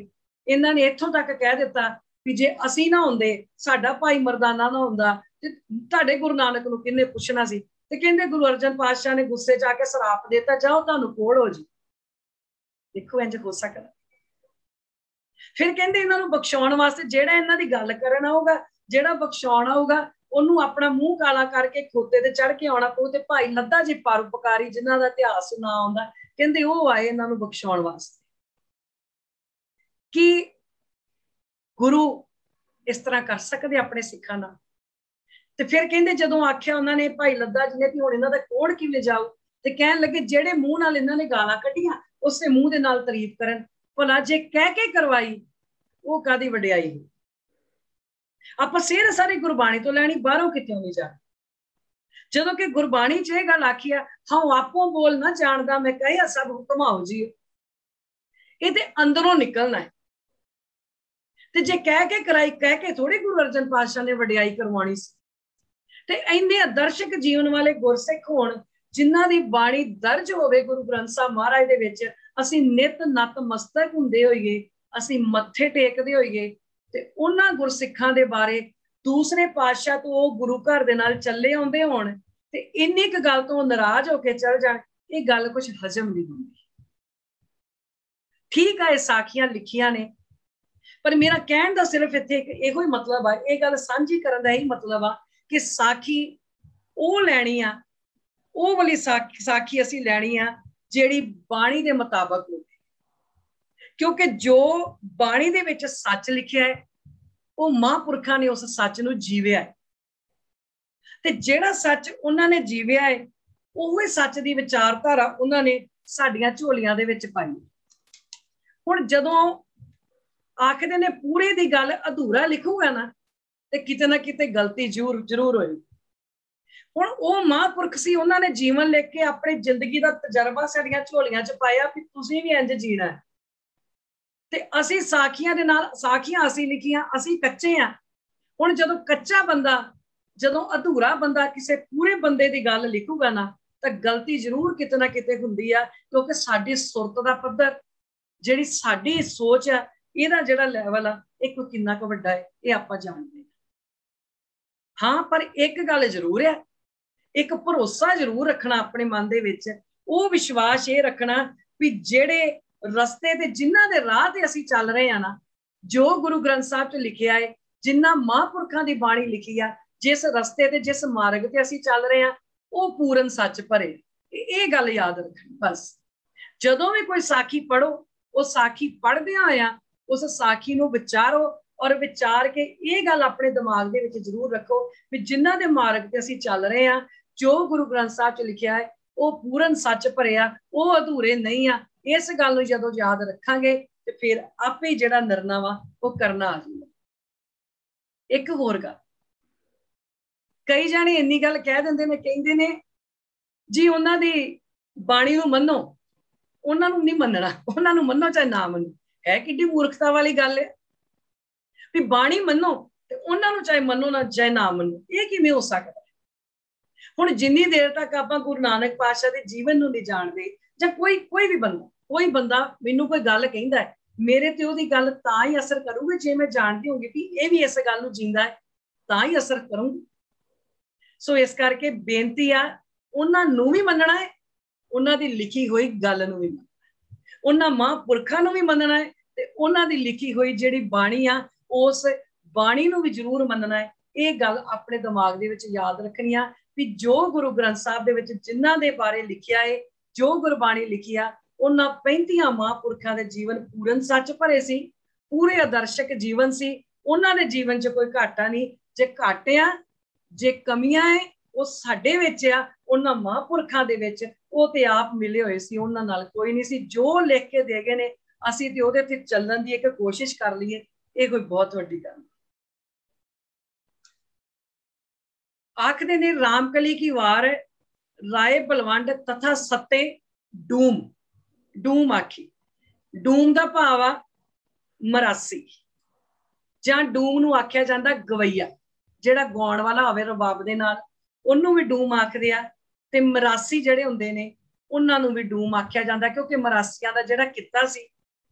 Speaker 3: इन्हों ने इत्थों तक कह दिता भी जे असी ना होंदे, साडा भाई मरदाना ना होंदा ते तुहाडे गुरु नानक नूं किन्ने पुछना सी। ते कहंदे गुरु अर्जन पातशाह ने गुस्से च आके सराप देता, जाओ तुहानू कोड़ हो जी। देखो इंज हो सकदा। फिर कहंदे इन्हां नूं बख्शाउण वास्ते जेड़ा इन्हां दी गल करन आऊगा, जेड़ा बख्शाउण आऊगा ਉਹਨੂੰ ਆਪਣਾ ਮੂੰਹ ਕਾਲਾ ਕਰਕੇ ਖੋਤੇ ਤੇ ਚੜ ਕੇ ਆਉਣਾ ਪਊ। ਤੇ ਭਾਈ ਲੱਦਾ ਜੀ ਪਰਉਪਕਾਰੀ ਜਿਨ੍ਹਾਂ ਦਾ ਇਤਿਹਾਸ ਨਾ ਆਉਂਦਾ, ਕਹਿੰਦੇ ਉਹ ਆਏ ਇਹਨਾਂ ਨੂੰ ਬਖਸ਼ਾਉਣ ਵਾਸਤੇ। ਕਿ ਗੁਰੂ ਇਸ ਤਰ੍ਹਾਂ ਕਰ ਸਕਦੇ ਆਪਣੇ ਸਿੱਖਾਂ ਨਾਲ? ਤੇ ਫਿਰ ਕਹਿੰਦੇ ਜਦੋਂ ਆਖਿਆ ਉਹਨਾਂ ਨੇ ਭਾਈ ਲੱਦਾ ਜੀ ਨੇ ਵੀ ਹੁਣ ਇਹਨਾਂ ਦਾ ਕੋੜ ਕਿਵੇਂ ਜਾਊ, ਤੇ ਕਹਿਣ ਲੱਗੇ ਜਿਹੜੇ ਮੂੰਹ ਨਾਲ ਇਹਨਾਂ ਨੇ ਗਾਲਾਂ ਕੱਢੀਆਂ ਉਸੇ ਮੂੰਹ ਦੇ ਨਾਲ ਤਾਰੀਫ ਕਰਨ, ਭਲਾ ਜੇ ਕਹਿ ਕੇ ਕਰਵਾਈ ਉਹ ਕਾਦੀ ਵਡਿਆਈ ਹੈ। ਆਪਾਂ ਸਿਰ ਸਾਰੀ ਗੁਰਬਾਣੀ ਤੋਂ ਲੈਣੀ, ਬਾਹਰੋਂ ਕਿਤੋਂ ਨਹੀਂ ਜਾਣੀ। ਜਦੋਂ ਕਿ ਗੁਰਬਾਣੀ 'ਚ ਇਹ ਗੱਲ ਆਖੀ ਆ, ਹਾਂ ਆਪੋਂ ਬੋਲ ਨਾ ਜਾਣਦਾ ਮੈਂ ਕਹਿਆ ਸਭ ਹੁਕਮਾਓ ਜੀ, ਇਹ ਤੇ ਅੰਦਰੋਂ ਨਿਕਲਣਾ ਹੈ। ਤੇ ਜੇ ਕਹਿ ਕੇ ਕਰਾਈ, ਕਹਿ ਕੇ ਥੋੜੀ ਗੁਰੂ ਅਰਜਨ ਪਾਤਸ਼ਾਹ ਨੇ ਵਡਿਆਈ ਕਰਵਾਉਣੀ ਸੀ। ਤੇ ਇੰਨੇ ਆਦਰਸ਼ਕ ਜੀਵਨ ਵਾਲੇ ਗੁਰਸਿੱਖ ਹੋਣ ਜਿਨ੍ਹਾਂ ਦੀ ਬਾਣੀ ਦਰਜ ਹੋਵੇ ਗੁਰੂ ਗ੍ਰੰਥ ਸਾਹਿਬ ਮਹਾਰਾਜ ਦੇ ਵਿੱਚ, ਅਸੀਂ ਨਿਤ ਨਤ ਮਸਤਕ ਹੁੰਦੇ ਹੋਈਏ, ਅਸੀਂ ਮੱਥੇ ਟੇਕਦੇ ਹੋਈਏ, ਤੇ ਉਹਨਾਂ ਗੁਰਸਿੱਖਾਂ ਦੇ ਬਾਰੇ ਦੂਸਰੇ ਪਾਤਸ਼ਾਹ ਤੋਂ ਉਹ ਗੁਰੂ ਘਰ ਦੇ ਨਾਲ ਚੱਲੇ ਆਉਂਦੇ ਹੋਣ ਤੇ ਇੰਨੀ ਕੁ ਗੱਲ ਤੋਂ ਨਾਰਾਜ਼ ਹੋ ਕੇ ਚੱਲ ਜਾਣ, ਇਹ ਗੱਲ ਕੁਝ ਹਜ਼ਮ ਨਹੀਂ ਹੁੰਦੀ। ਠੀਕ ਆ ਇਹ ਸਾਖੀਆਂ ਲਿਖੀਆਂ ਨੇ, ਪਰ ਮੇਰਾ ਕਹਿਣ ਦਾ ਸਿਰਫ ਇੱਥੇ ਇੱਕ ਇਹੋ ਹੀ ਮਤਲਬ ਆ, ਇਹ ਗੱਲ ਸਾਂਝੀ ਕਰਨ ਦਾ ਇਹੀ ਮਤਲਬ ਆ ਕਿ ਸਾਖੀ ਉਹ ਲੈਣੀ ਆ, ਉਹ ਵਾਲੀ ਸਾਖੀ ਅਸੀਂ ਲੈਣੀ ਆ ਜਿਹੜੀ ਬਾਣੀ ਦੇ ਮੁਤਾਬਕ ਹੋਵੇ। ਕਿਉਂਕਿ ਜੋ ਬਾਣੀ ਦੇ ਵਿੱਚ ਸੱਚ ਲਿਖਿਆ ਹੈ ਉਹ ਮਹਾਂਪੁਰਖਾਂ ਨੇ ਉਸ ਸੱਚ ਨੂੰ ਜੀਵਿਆ ਹੈ, ਤੇ ਜਿਹੜਾ ਸੱਚ ਉਹਨਾਂ ਨੇ ਜੀਵਿਆ ਹੈ ਉਹ ਹੀ ਸੱਚ ਦੀ ਵਿਚਾਰਧਾਰਾ ਉਹਨਾਂ ਨੇ ਸਾਡੀਆਂ ਝੋਲੀਆਂ ਦੇ ਵਿੱਚ ਪਾਈ। ਹੁਣ ਜਦੋਂ ਆਖਦੇ ਨੇ ਪੂਰੇ ਦੀ ਗੱਲ ਅਧੂਰਾ ਲਿਖੂਗਾ ਨਾ, ਤੇ ਕਿਤੇ ਨਾ ਕਿਤੇ ਗਲਤੀ ਜ਼ਰੂਰ ਹੋਈ। ਹੁਣ ਉਹ ਮਹਾਂਪੁਰਖ ਸੀ, ਉਹਨਾਂ ਨੇ ਜੀਵਨ ਲਿਖ ਕੇ ਆਪਣੀ ਜ਼ਿੰਦਗੀ ਦਾ ਤਜਰਬਾ ਸਾਡੀਆਂ ਝੋਲੀਆਂ 'ਚ ਪਾਇਆ ਵੀ ਤੁਸੀਂ ਵੀ ਇੰਜ ਜੀਣਾ ਹੈ। ਤੇ ਅਸੀਂ ਸਾਖੀਆਂ ਦੇ ਨਾਲ, ਸਾਖੀਆਂ ਅਸੀਂ ਲਿਖੀਆਂ, ਅਸੀਂ ਕੱਚੇ ਆ। ਹੁਣ ਜਦੋਂ ਕੱਚਾ ਬੰਦਾ, ਜਦੋਂ ਅਧੂਰਾ ਬੰਦਾ ਕਿਸੇ ਪੂਰੇ ਬੰਦੇ ਦੀ ਗੱਲ ਲਿਖੂਗਾ ਨਾ, ਤਾਂ ਗਲਤੀ ਜ਼ਰੂਰ ਕਿਤੇ ਨਾ ਕਿਤੇ ਹੁੰਦੀ ਆ, ਕਿਉਂਕਿ ਸਾਡੀ ਸੁਰਤ ਦਾ ਪੱਧਰ, ਜਿਹੜੀ ਸਾਡੀ ਸੋਚ ਆ, ਇਹਦਾ ਜਿਹੜਾ ਲੈਵਲ ਆ ਇਹ ਕਿੰਨਾ ਕੁ ਵੱਡਾ ਹੈ ਇਹ ਆਪਾਂ ਜਾਣਦੇ ਹਾਂ। ਪਰ ਇੱਕ ਗੱਲ ਜ਼ਰੂਰ ਹੈ, ਇੱਕ ਭਰੋਸਾ ਜ਼ਰੂਰ ਰੱਖਣਾ ਆਪਣੇ ਮਨ ਦੇ ਵਿੱਚ, ਉਹ ਵਿਸ਼ਵਾਸ ਇਹ ਰੱਖਣਾ ਵੀ ਜਿਹੜੇ ਰਸਤੇ ਤੇ ਜਿਨ੍ਹਾਂ ਦੇ ਰਾਹ ਤੇ ਅਸੀਂ ਚੱਲ ਰਹੇ ਆ ਨਾ, ਜੋ ਗੁਰੂ ਗ੍ਰੰਥ ਸਾਹਿਬ 'ਚ ਲਿਖਿਆ ਹੈ, ਜਿਨ੍ਹਾਂ ਮਹਾਂਪੁਰਖਾਂ ਦੀ ਬਾਣੀ ਲਿਖੀ ਆ, ਜਿਸ ਰਸਤੇ ਤੇ ਜਿਸ ਮਾਰਗ ਤੇ ਅਸੀਂ ਚੱਲ ਰਹੇ ਆ, ਉਹ ਪੂਰਨ ਸੱਚ ਭਰੇ। ਇਹ ਗੱਲ ਯਾਦ ਰੱਖਣੀ ਬਸ। ਜਦੋਂ ਵੀ ਕੋਈ ਸਾਖੀ ਪੜੋ, ਉਹ ਸਾਖੀ ਪੜ੍ਹਦਿਆਂ ਹੋਇਆ ਉਸ ਸਾਖੀ ਨੂੰ ਵਿਚਾਰੋ, ਔਰ ਵਿਚਾਰ ਕੇ ਇਹ ਗੱਲ ਆਪਣੇ ਦਿਮਾਗ ਦੇ ਵਿੱਚ ਜ਼ਰੂਰ ਰੱਖੋ ਵੀ ਜਿਨ੍ਹਾਂ ਦੇ ਮਾਰਗ ਤੇ ਅਸੀਂ ਚੱਲ ਰਹੇ ਆ, ਜੋ ਗੁਰੂ ਗ੍ਰੰਥ ਸਾਹਿਬ 'ਚ ਲਿਖਿਆ ਹੈ ਉਹ ਪੂਰਨ ਸੱਚ ਭਰਿਆ, ਉਹ ਅਧੂਰੇ ਨਹੀਂ ਆ। ਇਸ ਗੱਲ ਨੂੰ ਜਦੋਂ ਯਾਦ ਰੱਖਾਂਗੇ ਤੇ ਫਿਰ ਆਪੇ ਜਿਹੜਾ ਨਿਰਣਾ ਵਾ ਉਹ ਕਰਨਾ ਆ ਜਾਊਗਾ। ਇੱਕ ਹੋਰ ਗੱਲ, ਕਈ ਜਾਣੇ ਇੰਨੀ ਗੱਲ ਕਹਿ ਦਿੰਦੇ ਨੇ, ਕਹਿੰਦੇ ਨੇ ਜੀ ਉਹਨਾਂ ਦੀ ਬਾਣੀ ਨੂੰ ਮੰਨੋ, ਉਹਨਾਂ ਨੂੰ ਨਹੀਂ ਮੰਨਣਾ, ਉਹਨਾਂ ਨੂੰ ਮੰਨੋ ਚਾਹੇ ਨਾ ਮੰਨੋ। ਹੈ ਕਿੱਡੀ ਮੂਰਖਤਾ ਵਾਲੀ ਗੱਲ ਹੈ ਵੀ ਬਾਣੀ ਮੰਨੋ ਤੇ ਉਹਨਾਂ ਨੂੰ ਚਾਹੇ ਮੰਨੋ ਨਾ ਚਾਹੇ ਨਾ ਮੰਨੋ। ਇਹ ਕਿਵੇਂ ਹੋ ਸਕਦਾ? ਹੁਣ ਜਿੰਨੀ ਦੇਰ ਤੱਕ ਆਪਾਂ ਗੁਰੂ ਨਾਨਕ ਪਾਤਸ਼ਾਹ ਦੇ ਜੀਵਨ ਨੂੰ ਨਹੀਂ ਜਾਣਦੇ, ਜਾਂ ਕੋਈ ਵੀ ਬੰਦਾ ਮੈਨੂੰ ਕੋਈ ਗੱਲ ਕਹਿੰਦਾ ਹੈ, ਮੇਰੇ ਤੇ ਉਹਦੀ ਗੱਲ ਤਾਂ ਹੀ ਅਸਰ ਕਰੂਗੀ ਜੇ ਮੈਂ ਜਾਣਦੀ ਹੋਊਗੀ ਵੀ ਇਹ ਵੀ ਇਸ ਗੱਲ ਨੂੰ ਜੀਂਦਾ ਹੈ, ਤਾਂ ਹੀ ਅਸਰ ਕਰੂੰਗੀ। ਸੋ ਇਸ ਕਰਕੇ ਬੇਨਤੀ ਆ, ਉਹਨਾਂ ਨੂੰ ਵੀ ਮੰਨਣਾ ਹੈ, ਉਹਨਾਂ ਦੀ ਲਿਖੀ ਹੋਈ ਗੱਲ ਨੂੰ ਵੀ ਮੰਨਣਾ, ਉਹਨਾਂ ਮਹਾਂਪੁਰਖਾਂ ਨੂੰ ਵੀ ਮੰਨਣਾ ਹੈ, ਤੇ ਉਹਨਾਂ ਦੀ ਲਿਖੀ ਹੋਈ ਜਿਹੜੀ ਬਾਣੀ ਆ ਉਸ ਬਾਣੀ ਨੂੰ ਵੀ ਜ਼ਰੂਰ ਮੰਨਣਾ ਹੈ। ਇਹ ਗੱਲ ਆਪਣੇ ਦਿਮਾਗ ਦੇ ਵਿੱਚ ਯਾਦ ਰੱਖਣੀ ਆ ਵੀ ਜੋ ਗੁਰੂ ਗ੍ਰੰਥ ਸਾਹਿਬ ਦੇ ਵਿੱਚ ਜਿਨ੍ਹਾਂ ਦੇ ਬਾਰੇ ਲਿਖਿਆ ਹੈ, ਜੋ ਗੁਰਬਾਣੀ ਲਿਖੀ ਆ, ਉਹਨਾਂ 35 ਮਹਾਂਪੁਰਖਾਂ ਦੇ ਜੀਵਨ ਪੂਰਨ ਸੱਚ ਭਰੇ ਸੀ, ਪੂਰੇ ਆਦਰਸ਼ਕ ਜੀਵਨ ਸੀ। ਉਹਨਾਂ ਦੇ ਜੀਵਨ 'ਚ ਕੋਈ ਘਾਟਾ ਨਹੀਂ। ਜੇ ਘਾਟੇ ਆ, ਜੇ ਕਮੀਆਂ ਹੈ, ਉਹ ਸਾਡੇ ਵਿੱਚ ਆ, ਉਹਨਾਂ ਮਹਾਂਪੁਰਖਾਂ ਦੇ ਵਿੱਚ ਉਹ ਤੇ ਆਪ ਮਿਲੇ ਹੋਏ ਸੀ, ਉਹਨਾਂ ਨਾਲ ਕੋਈ ਨਹੀਂ ਸੀ। ਜੋ ਲਿਖ ਕੇ ਦੇ ਗਏ ਨੇ ਅਸੀਂ ਤੇ ਉਹਦੇ ਤੇ ਚੱਲਣ ਦੀ ਇੱਕ ਕੋਸ਼ਿਸ਼ ਕਰ ਲਈਏ, ਇਹ ਕੋਈ ਬਹੁਤ ਵੱਡੀ ਗੱਲ। आखते ने रामकली की वार राय बलवंड तथा सत्ते डूम, डूम आखी। डूम का भाव आ मरासी, जां डूम नूं आख्या जांदा गवैया, जिहड़ा गाउण वाला होवे रबाब दे नाल, उहनूं भी डूम आखदे आ। ते मरासी जिहड़े हुंदे ने उहनां नूं भी डूम आख्या जांदा, क्योंकि मरासियां दा जिहड़ा कित्ता सी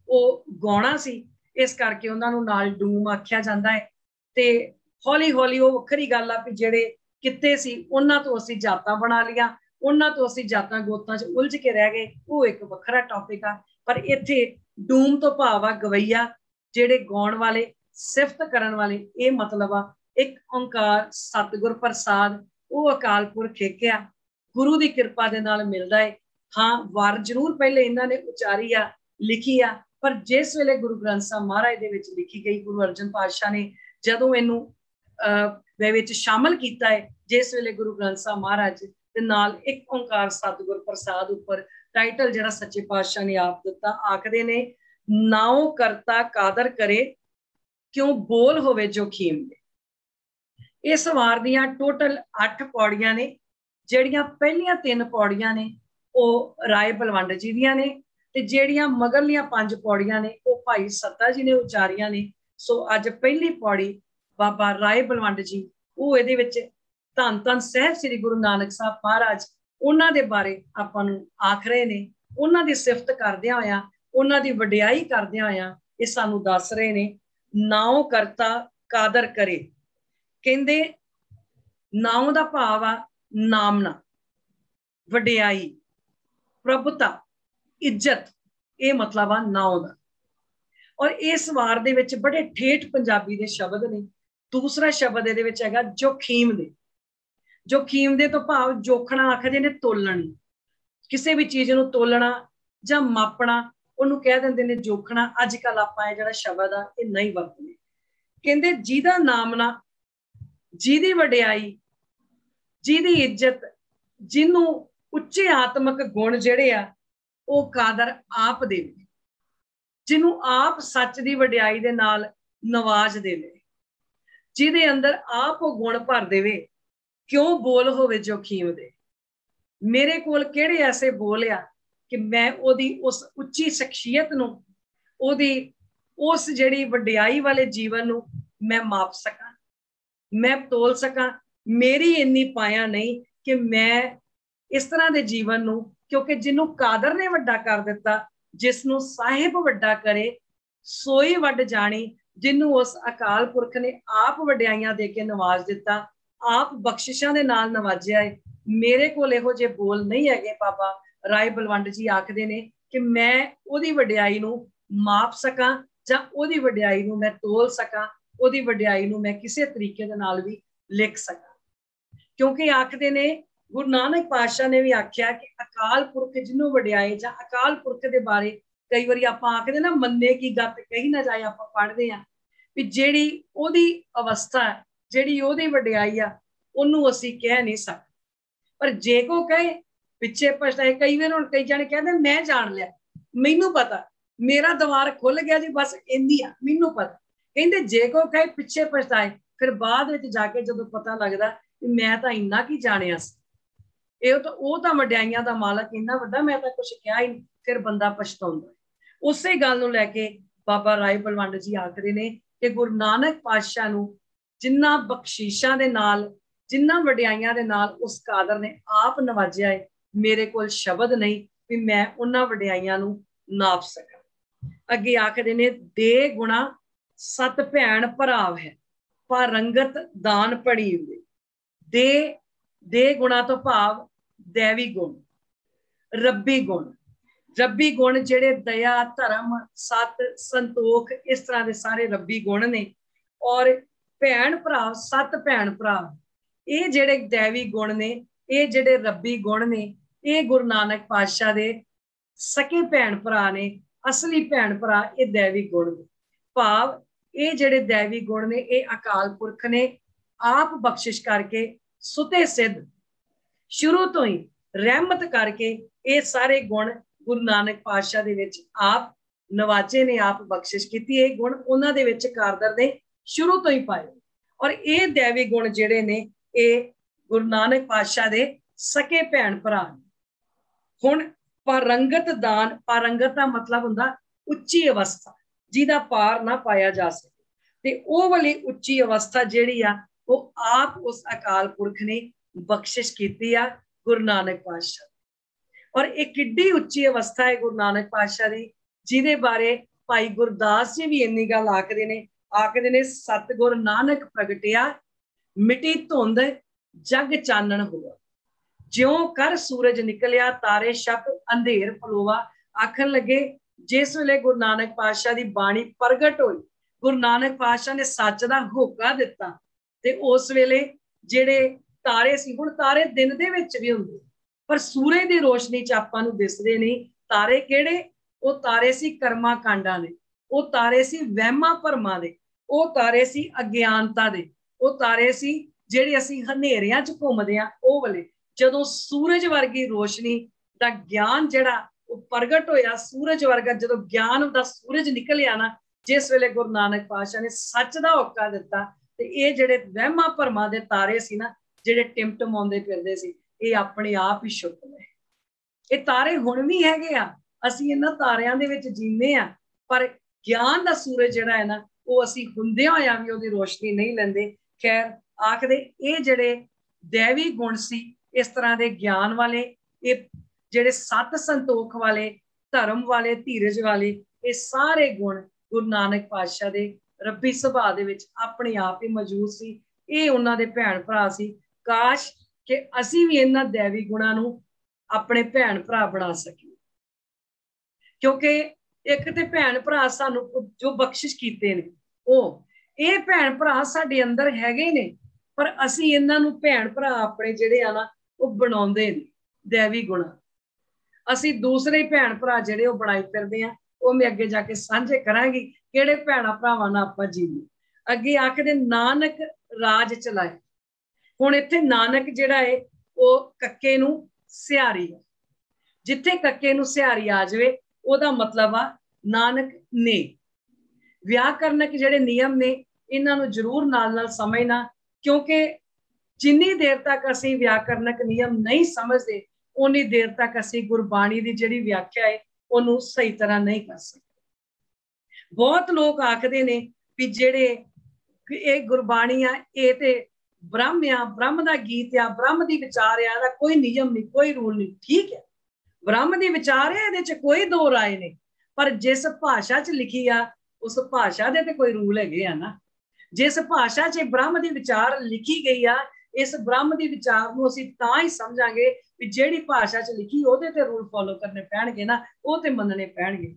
Speaker 3: ओह गाउणा सी, इस करके उहनां नूं नाल डूम आख्या जांदा है। ते हौली हौली ओह वखरी गल आ कि जिहड़े किते सी उन्हां तो असीं जातां बना लिया, उन्हां तो असीं जातां गोतां च उलझ के रह गए, वो एक वखरा टॉपिक आ। पर इत्थे डूम तो भाव आ गवैया, जिहड़े गाउण वाले, सिफत करन वाले, ये मतलब आ एक ओंकार सतगुर प्रसाद, वो अकाल पुरख एक आ, गुरु की कृपा दे नाल मिलदा है। हाँ, वार जरूर पहले इन्हां ने उचारी आ, लिखी आ, पर जिस वेले गुरु ग्रंथ साहब महाराज दे विच लिखी गई, गुरु अर्जन पातशाह ने जदों इहनूं ਦੇ ਵਿੱਚ ਸ਼ਾਮਲ ਕੀਤਾ ਹੈ, ਜਿਸ ਵੇਲੇ ਗੁਰੂ ਗ੍ਰੰਥ ਸਾਹਿਬ ਮਹਾਰਾਜ ਦੇ ਨਾਲ ਇੱਕ ਓंकार ਸਤਿਗੁਰ ਪ੍ਰਸਾਦ ਉੱਪਰ ਟਾਈਟਲ ਜਿਹੜਾ ਸੱਚੇ ਪਾਤਸ਼ਾਹ ਨੇ ਆਪ ਦਿੱਤਾ, ਆਖਦੇ ਨੇ ਨਾਉ ਕਰਤਾ ਕਾਦਰ ਕਰੇ ਕਿਉਂ ਬੋਲ ਹੋਵੇ ਜੋਖੀਮ ਦੇ। ਇਸ ਵਾਰ ਦੀਆਂ ਟੋਟਲ 8 ਪੌੜੀਆਂ ਨੇ, ਜਿਹੜੀਆਂ ਪਹਿਲੀਆਂ 3 ਪੌੜੀਆਂ ਨੇ ਉਹ ਰਾਏ ਬਲਵੰਡ ਜੀ ਦੀਆਂ ਨੇ, ਤੇ ਜਿਹੜੀਆਂ ਮਗਰਲੀਆਂ 5 ਪੌੜੀਆਂ ਨੇ ਉਹ ਭਾਈ ਸੱਤਾ ਜੀ ਨੇ ਉਚਾਰੀਆਂ ਨੇ। ਸੋ ਅੱਜ ਪਹਿਲੀ ਪੌੜੀ बाबा राय बलवंड जी, वो ये धन धन साहब श्री गुरु नानक साहब महाराज उन्हां दे बारे आपां नूं आख रहे ने, उन्हां दी सिफत करदियां होया, उन्हां दी वडियाई करदियां होया ये सानूं दस रहे ने। नाउ करता कादर करे, कहंदे नाउ दा भाव आ नामना, वडियाई, प्रभुता, इज्जत, ये मतलब आ नाउ दा। और इस वार दे विच बड़े ठेठ पंजाबी दे शब्द ने। दूसरा शब्द ये है जोखीम दे। जोखीम दे तो भाव जोखना आखदे ने तोलण, किसी भी चीज़ नूं तोलना जां मापना उहनूं कह दिंदे ने जोखना। अजकल आपां इह जिहड़ा शब्द आ इह नहीं वरतदे। कहंदे जिहदा नामना, जिहदी वडियाई, जिहदी इज्जत, जिन्नूं उच्चे आत्मक गुण जिहड़े आ ओह कादर आप देवे, जिन्नूं आप सच दी वडियाई दे नाल नवाज देवे, जिहदे अंदर आप वो गुण भर देवे, क्यों बोल होवे जोखीम दे। मेरे कोल किहड़े ऐसे बोल आ कि मैं ओदी उस उच्ची शख्सियत नूं, ओदी उस जिहड़ी वडियाई वाले जीवन नूं मैं माप सकां, मैं तोल सकां। मेरी इन्नी पाया नहीं कि मैं इस तरह दे जीवन नूं, क्योंकि जिन्नूं कादर ने वड्डा कर दिता, जिसनूं साहिब वड्डा करे सोई वड जानी, जिन्नूं उस अकाल पुरख ने आप वडियाइयां दे के नवाज दिता, आप बख्शिशां दे नाल नवाजिया है। मेरे कोल इहो जे बोल नहीं हैगे। बाबा राय बलवंड जी आखदे ने कि मैं ओदी वडियाई नूं माप सकां जां ओदी वडियाई नूं मैं तोल सकां, ओदी वडियाई नूं मैं किसी तरीके दे नाल भी लिख सकां। क्योंकि आखदे ने गुरु नानक पातशाह ने भी आख्या कि अकाल पुरख जिन्हों वडियाए जां अकाल पुरख दे बारे कई बारी आपां आखदे ना मन्ने की गत कही ना जाए, आपां पढ़दे आ भी जिहड़ी ओदी अवस्था है, जिहड़ी ओदी वडियाई आ ओनूं असीं कह नहीं सकदे। पर जे को कहे पिछे पछताए, कई बार हुण कई जाने कहंदे मैं जान लिया, मैनूं पता, मेरा दवार खुल गया जी, बस इंदी आ, मैनूं पता। कहंदे जे को कहे पिछे पछताए, फिर बाद विच जाके जदों पता लगदा कि मैं तां इन्ना की जाणिया सी, ਇਹ ਤਾਂ ਉਹ ਤਾਂ ਵਡਿਆਈਆਂ ਦਾ ਮਾਲਕ ਇੰਨਾ ਵੱਡਾ, ਮੈਂ ਤਾਂ ਕੁਝ ਕਿਹਾ ਹੀ ਨਹੀਂ, ਫਿਰ ਬੰਦਾ ਪਛਤਾਉਂਦਾ। ਉਸੇ ਗੱਲ ਨੂੰ ਲੈ ਕੇ ਬਾਬਾ ਰਾਏ ਬਲਵੰਡ ਜੀ ਆਖਦੇ ਨੇ ਕਿ ਗੁਰੂ ਨਾਨਕ ਪਾਤਸ਼ਾਹ ਨੂੰ ਜਿੰਨਾ ਬਖਸ਼ੀਸ਼ਾਂ ਦੇ ਨਾਲ, ਜਿੰਨਾ ਵਡਿਆਈਆਂ ਦੇ ਨਾਲ ਉਸ ਕਾਦਰ ਨੇ ਆਪ ਨਵਾਜਿਆ ਹੈ, ਮੇਰੇ ਕੋਲ ਸ਼ਬਦ ਨਹੀਂ ਵੀ ਮੈਂ ਉਹਨਾਂ ਵਡਿਆਈਆਂ ਨੂੰ ਨਾਪ ਸਕਾਂ। ਅੱਗੇ ਆਖਦੇ ਨੇ ਦੇ ਗੁਣਾ ਸਤ ਭੈਣ ਭਰਾਵ ਹੈ, ਪਰ ਰੰਗਤ ਦਾਨ ਪੜੀ ਹੋਵੇ। ਦੇ ਗੁਣਾ ਤੋਂ ਭਾਵ दैवी गुण, रब्बी गुण। रब्बी गुण जिहड़े दया, धर्म, सत, संतोख, इस तरह के सारे रब्बी गुण ने। और भैन भरा, सत भैन भरा, ये जिहड़े दैवी गुण ने, ये जिहड़े रब्बी गुण ने, ये गुरु नानक पातशाह दे सके भैन भरा ने, असली भैन भरा ये दैवी गुण ने। भाव ये जिहड़े दैवी गुण ने ये अकाल पुरख ने आप बख्शिश करके सुते सिद्ध शुरू तो ही ਰਹਿਮਤ ਕਰਕੇ ਇਹ ਸਾਰੇ ਗੁਣ ਗੁਰੂ ਨਾਨਕ ਪਾਤਸ਼ਾਹ ਦੇ ਵਿੱਚ ਆਪ ਨਵਾਜੇ ਨੇ, ਆਪ ਬਖਸ਼ਿਸ਼ ਕੀਤੀ। ਇਹ ਗੁਣ ਉਹਨਾਂ ਦੇ ਵਿੱਚ ਕਾਰਦਰ ਨੇ ਸ਼ੁਰੂ ਤੋਂ ਹੀ ਪਾਏ। ਔਰ ਇਹ ਦੇਵੀ ਗੁਣ ਜਿਹੜੇ ਨੇ ਇਹ ਗੁਰੂ ਨਾਨਕ ਪਾਤਸ਼ਾਹ ਦੇ ਸਕੇ ਭੈਣ ਭਰਾ ਨੇ। ਹੁਣ ਪਾਰੰਗਤ ਦਾਨ, ਪਾਰੰਗਤ ਦਾ ਮਤਲਬ ਹੁੰਦਾ ਉੱਚੀ ਅਵਸਥਾ ਜਿਹਦਾ ਪਾਰ ਨਾ ਪਾਇਆ ਜਾ ਸਕੇ, ਤੇ ਉਹ ਵਾਲੀ ਉੱਚੀ ਅਵਸਥਾ ਜਿਹੜੀ ਆ ਉਹ ਆਪ ਉਸ ਅਕਾਲ ਪੁਰਖ ਨੇ ਬਖਸ਼ਿਸ਼ ਕੀਤੀ ਆ ਗੁਰੂ ਨਾਨਕ ਪਾਤਸ਼ਾਹ। ਔਰ ਇਹ ਕਿੱਡੀ ਉੱਚੀ ਅਵਸਥਾ ਹੈ ਗੁਰੂ ਨਾਨਕ ਪਾਤਸ਼ਾਹ ਦੀ, ਜਿਹਦੇ ਬਾਰੇ ਭਾਈ ਗੁਰਦਾਸ ਜੀ ਵੀ ਇੰਨੀ ਗੱਲ ਆਖਦੇ ਨੇ ਸਤਿਗੁਰ ਨਾਨਕ ਪ੍ਰਗਟਿਆ ਮਿਟੀ ਧੁੰਦ ਜਗ ਚਾਨਣ ਹੋਆ, ਜਿਉਂ ਕਰ ਸੂਰਜ ਨਿਕਲਿਆ ਤਾਰੇ ਛਪ ਅੰਧੇਰ ਪਲੋਵਾ। ਆਖਣ ਲੱਗੇ ਜਿਸ ਵੇਲੇ ਗੁਰੂ ਨਾਨਕ ਪਾਤਸ਼ਾਹ ਦੀ ਬਾਣੀ ਪ੍ਰਗਟ ਹੋਈ, ਗੁਰੂ ਨਾਨਕ ਪਾਤਸ਼ਾਹ ਨੇ ਸੱਚ ਦਾ ਹੋਕਾ ਦਿੱਤਾ, ਤੇ ਉਸ ਵੇਲੇ ਜਿਹੜੇ ਤਾਰੇ ਸੀ, ਹੁਣ ਤਾਰੇ ਦਿਨ ਦੇ ਵਿੱਚ ਵੀ ਹੁੰਦੇ ਪਰ ਸੂਰਜ ਦੀ ਰੋਸ਼ਨੀ ਚ ਆਪਾਂ ਨੂੰ ਦਿਸਦੇ ਨਹੀਂ। ਤਾਰੇ ਕਿਹੜੇ? ਉਹ ਤਾਰੇ ਸੀ ਕਰਮਾਂ ਕਾਂਡਾਂ ਦੇ, ਉਹ ਤਾਰੇ ਸੀ ਵਹਿਮਾਂ ਭਰਮਾਂ ਦੇ, ਉਹ ਤਾਰੇ ਸੀ ਅਗਿਆਨਤਾ ਦੇ, ਉਹ ਤਾਰੇ ਸੀ ਜਿਹੜੇ ਅਸੀਂ ਹਨੇਰਿਆਂ ਚ ਘੁੰਮਦੇ ਆ ਉਹ ਵਾਲੇ। ਜਦੋਂ ਸੂਰਜ ਵਰਗੀ ਰੋਸ਼ਨੀ ਦਾ ਗਿਆਨ ਜਿਹੜਾ ਉਹ ਪ੍ਰਗਟ ਹੋਇਆ, ਸੂਰਜ ਵਰਗਾ ਜਦੋਂ ਗਿਆਨ ਦਾ ਸੂਰਜ ਨਿਕਲਿਆ ਨਾ, ਜਿਸ ਵੇਲੇ ਗੁਰੂ ਨਾਨਕ ਪਾਤਸ਼ਾਹ ਨੇ ਸੱਚ ਦਾ ਹੋਕਾ ਦਿੱਤਾ, ਤੇ ਇਹ ਜਿਹੜੇ ਵਹਿਮਾਂ ਭਰਮਾਂ ਦੇ ਤਾਰੇ ਸੀ ਨਾ, ਜਿਹੜੇ ਟਿਮਟਮਾਉਂਦੇ ਫਿਰਦੇ ਸੀ, ਇਹ ਆਪਣੇ ਆਪ ਹੀ ਛੁਪ ਗਏ। ਇਹ ਤਾਰੇ ਹੁਣ ਵੀ ਹੈਗੇ ਆ, ਅਸੀਂ ਇਹਨਾਂ ਤਾਰਿਆਂ ਦੇ ਵਿੱਚ ਜੀਂਦੇ ਆ, ਪਰ ਗਿਆਨ ਦਾ ਸੂਰਜ ਜਿਹੜਾ ਹੈ ਨਾ, ਉਹ ਅਸੀਂ ਹੁੰਦਿਆਂ ਹੋਇਆਂ ਵੀ ਉਹਦੀ ਰੋਸ਼ਨੀ ਨਹੀਂ ਲੈਂਦੇ। ਖੈਰ ਆਖਦੇ ਇਹ ਜਿਹੜੇ ਦੇਵੀ ਗੁਣ ਸੀ, ਇਸ ਤਰ੍ਹਾਂ ਦੇ ਗਿਆਨ ਵਾਲੇ, ਇਹ ਜਿਹੜੇ ਸਤ ਸੰਤੋਖ ਵਾਲੇ, ਧਰਮ ਵਾਲੇ, ਧੀਰਜ ਵਾਲੇ, ਇਹ ਸਾਰੇ ਗੁਣ ਗੁਰੂ ਨਾਨਕ ਪਾਤਸ਼ਾਹ ਦੇ ਰੱਬੀ ਸੁਭਾਅ ਦੇ ਵਿੱਚ ਆਪਣੇ ਆਪ ਹੀ ਮੌਜੂਦ ਸੀ। ਇਹ ਉਹਨਾਂ ਦੇ ਭੈਣ ਭਰਾ ਸੀ। ਕਾਸ਼ ਕਿ ਅਸੀਂ ਵੀ ਇਹਨਾਂ ਦੇਵੀ ਗੁਣਾਂ ਨੂੰ ਆਪਣੇ ਭੈਣ ਭਰਾ ਬਣਾ ਸਕੀਏ, ਕਿਉਂਕਿ ਇੱਕ ਤੇ ਭੈਣ ਭਰਾ ਸਾਨੂੰ ਜੋ ਬਖਸ਼ਿਸ਼ ਕੀਤੇ ਨੇ, ਉਹ ਇਹ ਭੈਣ ਭਰਾ ਸਾਡੇ ਅੰਦਰ ਹੈਗੇ ਨੇ, ਪਰ ਅਸੀਂ ਇਹਨਾਂ ਨੂੰ ਭੈਣ ਭਰਾ ਆਪਣੇ ਜਿਹੜੇ ਆ ਨਾ ਉਹ ਬਣਾਉਂਦੇ ਨੇ ਦੇਵੀ ਗੁਣਾਂ। ਅਸੀਂ ਦੂਸਰੇ ਭੈਣ ਭਰਾ ਜਿਹੜੇ ਉਹ ਬਣਾਈ ਫਿਰਦੇ ਆ, ਉਹ ਮੈਂ ਅੱਗੇ ਜਾ ਕੇ ਸਾਂਝੇ ਕਰਾਂਗੀ ਕਿਹੜੇ ਭੈਣਾ ਭਰਾਵਾਂ ਨਾਲ ਆਪਾਂ ਜੀਵੇ। ਅੱਗੇ ਆਖਦੇ ਨਾਨਕ ਰਾਜ ਚਲਾਏ। ਹੁਣ ਇੱਥੇ ਨਾਨਕ ਜਿਹੜਾ ਹੈ ਉਹ ਕੱਕੇ ਨੂੰ ਸਿਹਾਰੀ ਹੈ। ਜਿੱਥੇ ਕੱਕੇ ਨੂੰ ਸਿਹਾਰੀ ਆ ਜਾਵੇ ਉਹਦਾ ਮਤਲਬ ਆ ਨਾਨਕ ਨੇ। ਵਿਆਕਰਨਕ ਜਿਹੜੇ ਨਿਯਮ ਨੇ ਇਹਨਾਂ ਨੂੰ ਜ਼ਰੂਰ ਨਾਲ ਨਾਲ ਸਮਝਣਾ, ਕਿਉਂਕਿ ਜਿੰਨੀ ਦੇਰ ਤੱਕ ਅਸੀਂ ਵਿਆਕਰਨਕ ਨਿਯਮ ਨਹੀਂ ਸਮਝਦੇ ਉਨੀ ਦੇਰ ਤੱਕ ਅਸੀਂ ਗੁਰਬਾਣੀ ਦੀ ਜਿਹੜੀ ਵਿਆਖਿਆ ਹੈ ਉਹਨੂੰ ਸਹੀ ਤਰ੍ਹਾਂ ਨਹੀਂ ਕਰ ਸਕਦੇ। ਬਹੁਤ ਲੋਕ ਆਖਦੇ ਨੇ ਵੀ ਜਿਹੜੇ ਇਹ ਗੁਰਬਾਣੀ ਆ ਇਹ ਤੇ ਬ੍ਰਹਮ ਆ, ਬ੍ਰਹਮ ਦਾ ਗੀਤ ਆ, ਬ੍ਰਹਮ ਦੀ ਵਿਚਾਰ ਆ, ਇਹਦਾ ਕੋਈ ਨਿਯਮ ਨਹੀਂ, ਕੋਈ ਰੂਲ ਨਹੀਂ। ਠੀਕ ਹੈ, ਬ੍ਰਹਮ ਦੀ ਵਿਚਾਰ ਹੈ, ਇਹਦੇ ਚ ਕੋਈ ਦੋ ਰਾਏ ਨੇ, ਪਰ ਜਿਸ ਭਾਸ਼ਾ ਚ ਲਿਖੀ ਆ ਉਸ ਭਾਸ਼ਾ ਦੇ ਤੇ ਕੋਈ ਰੂਲ ਹੈਗੇ ਆ ਨਾ। ਜਿਸ ਭਾਸ਼ਾ ਚ ਬ੍ਰਹਮ ਦੀ ਵਿਚਾਰ ਲਿਖੀ ਗਈ ਆ, ਇਸ ਬ੍ਰਹਮ ਦੀ ਵਿਚਾਰ ਨੂੰ ਅਸੀਂ ਤਾਂ ਹੀ ਸਮਝਾਂਗੇ ਵੀ ਜਿਹੜੀ ਭਾਸ਼ਾ ਚ ਲਿਖੀ ਉਹਦੇ ਤੇ ਰੂਲ ਫੋਲੋ ਕਰਨੇ ਪੈਣਗੇ ਨਾ, ਉਹ ਤੇ ਮੰਨਣੇ ਪੈਣਗੇ।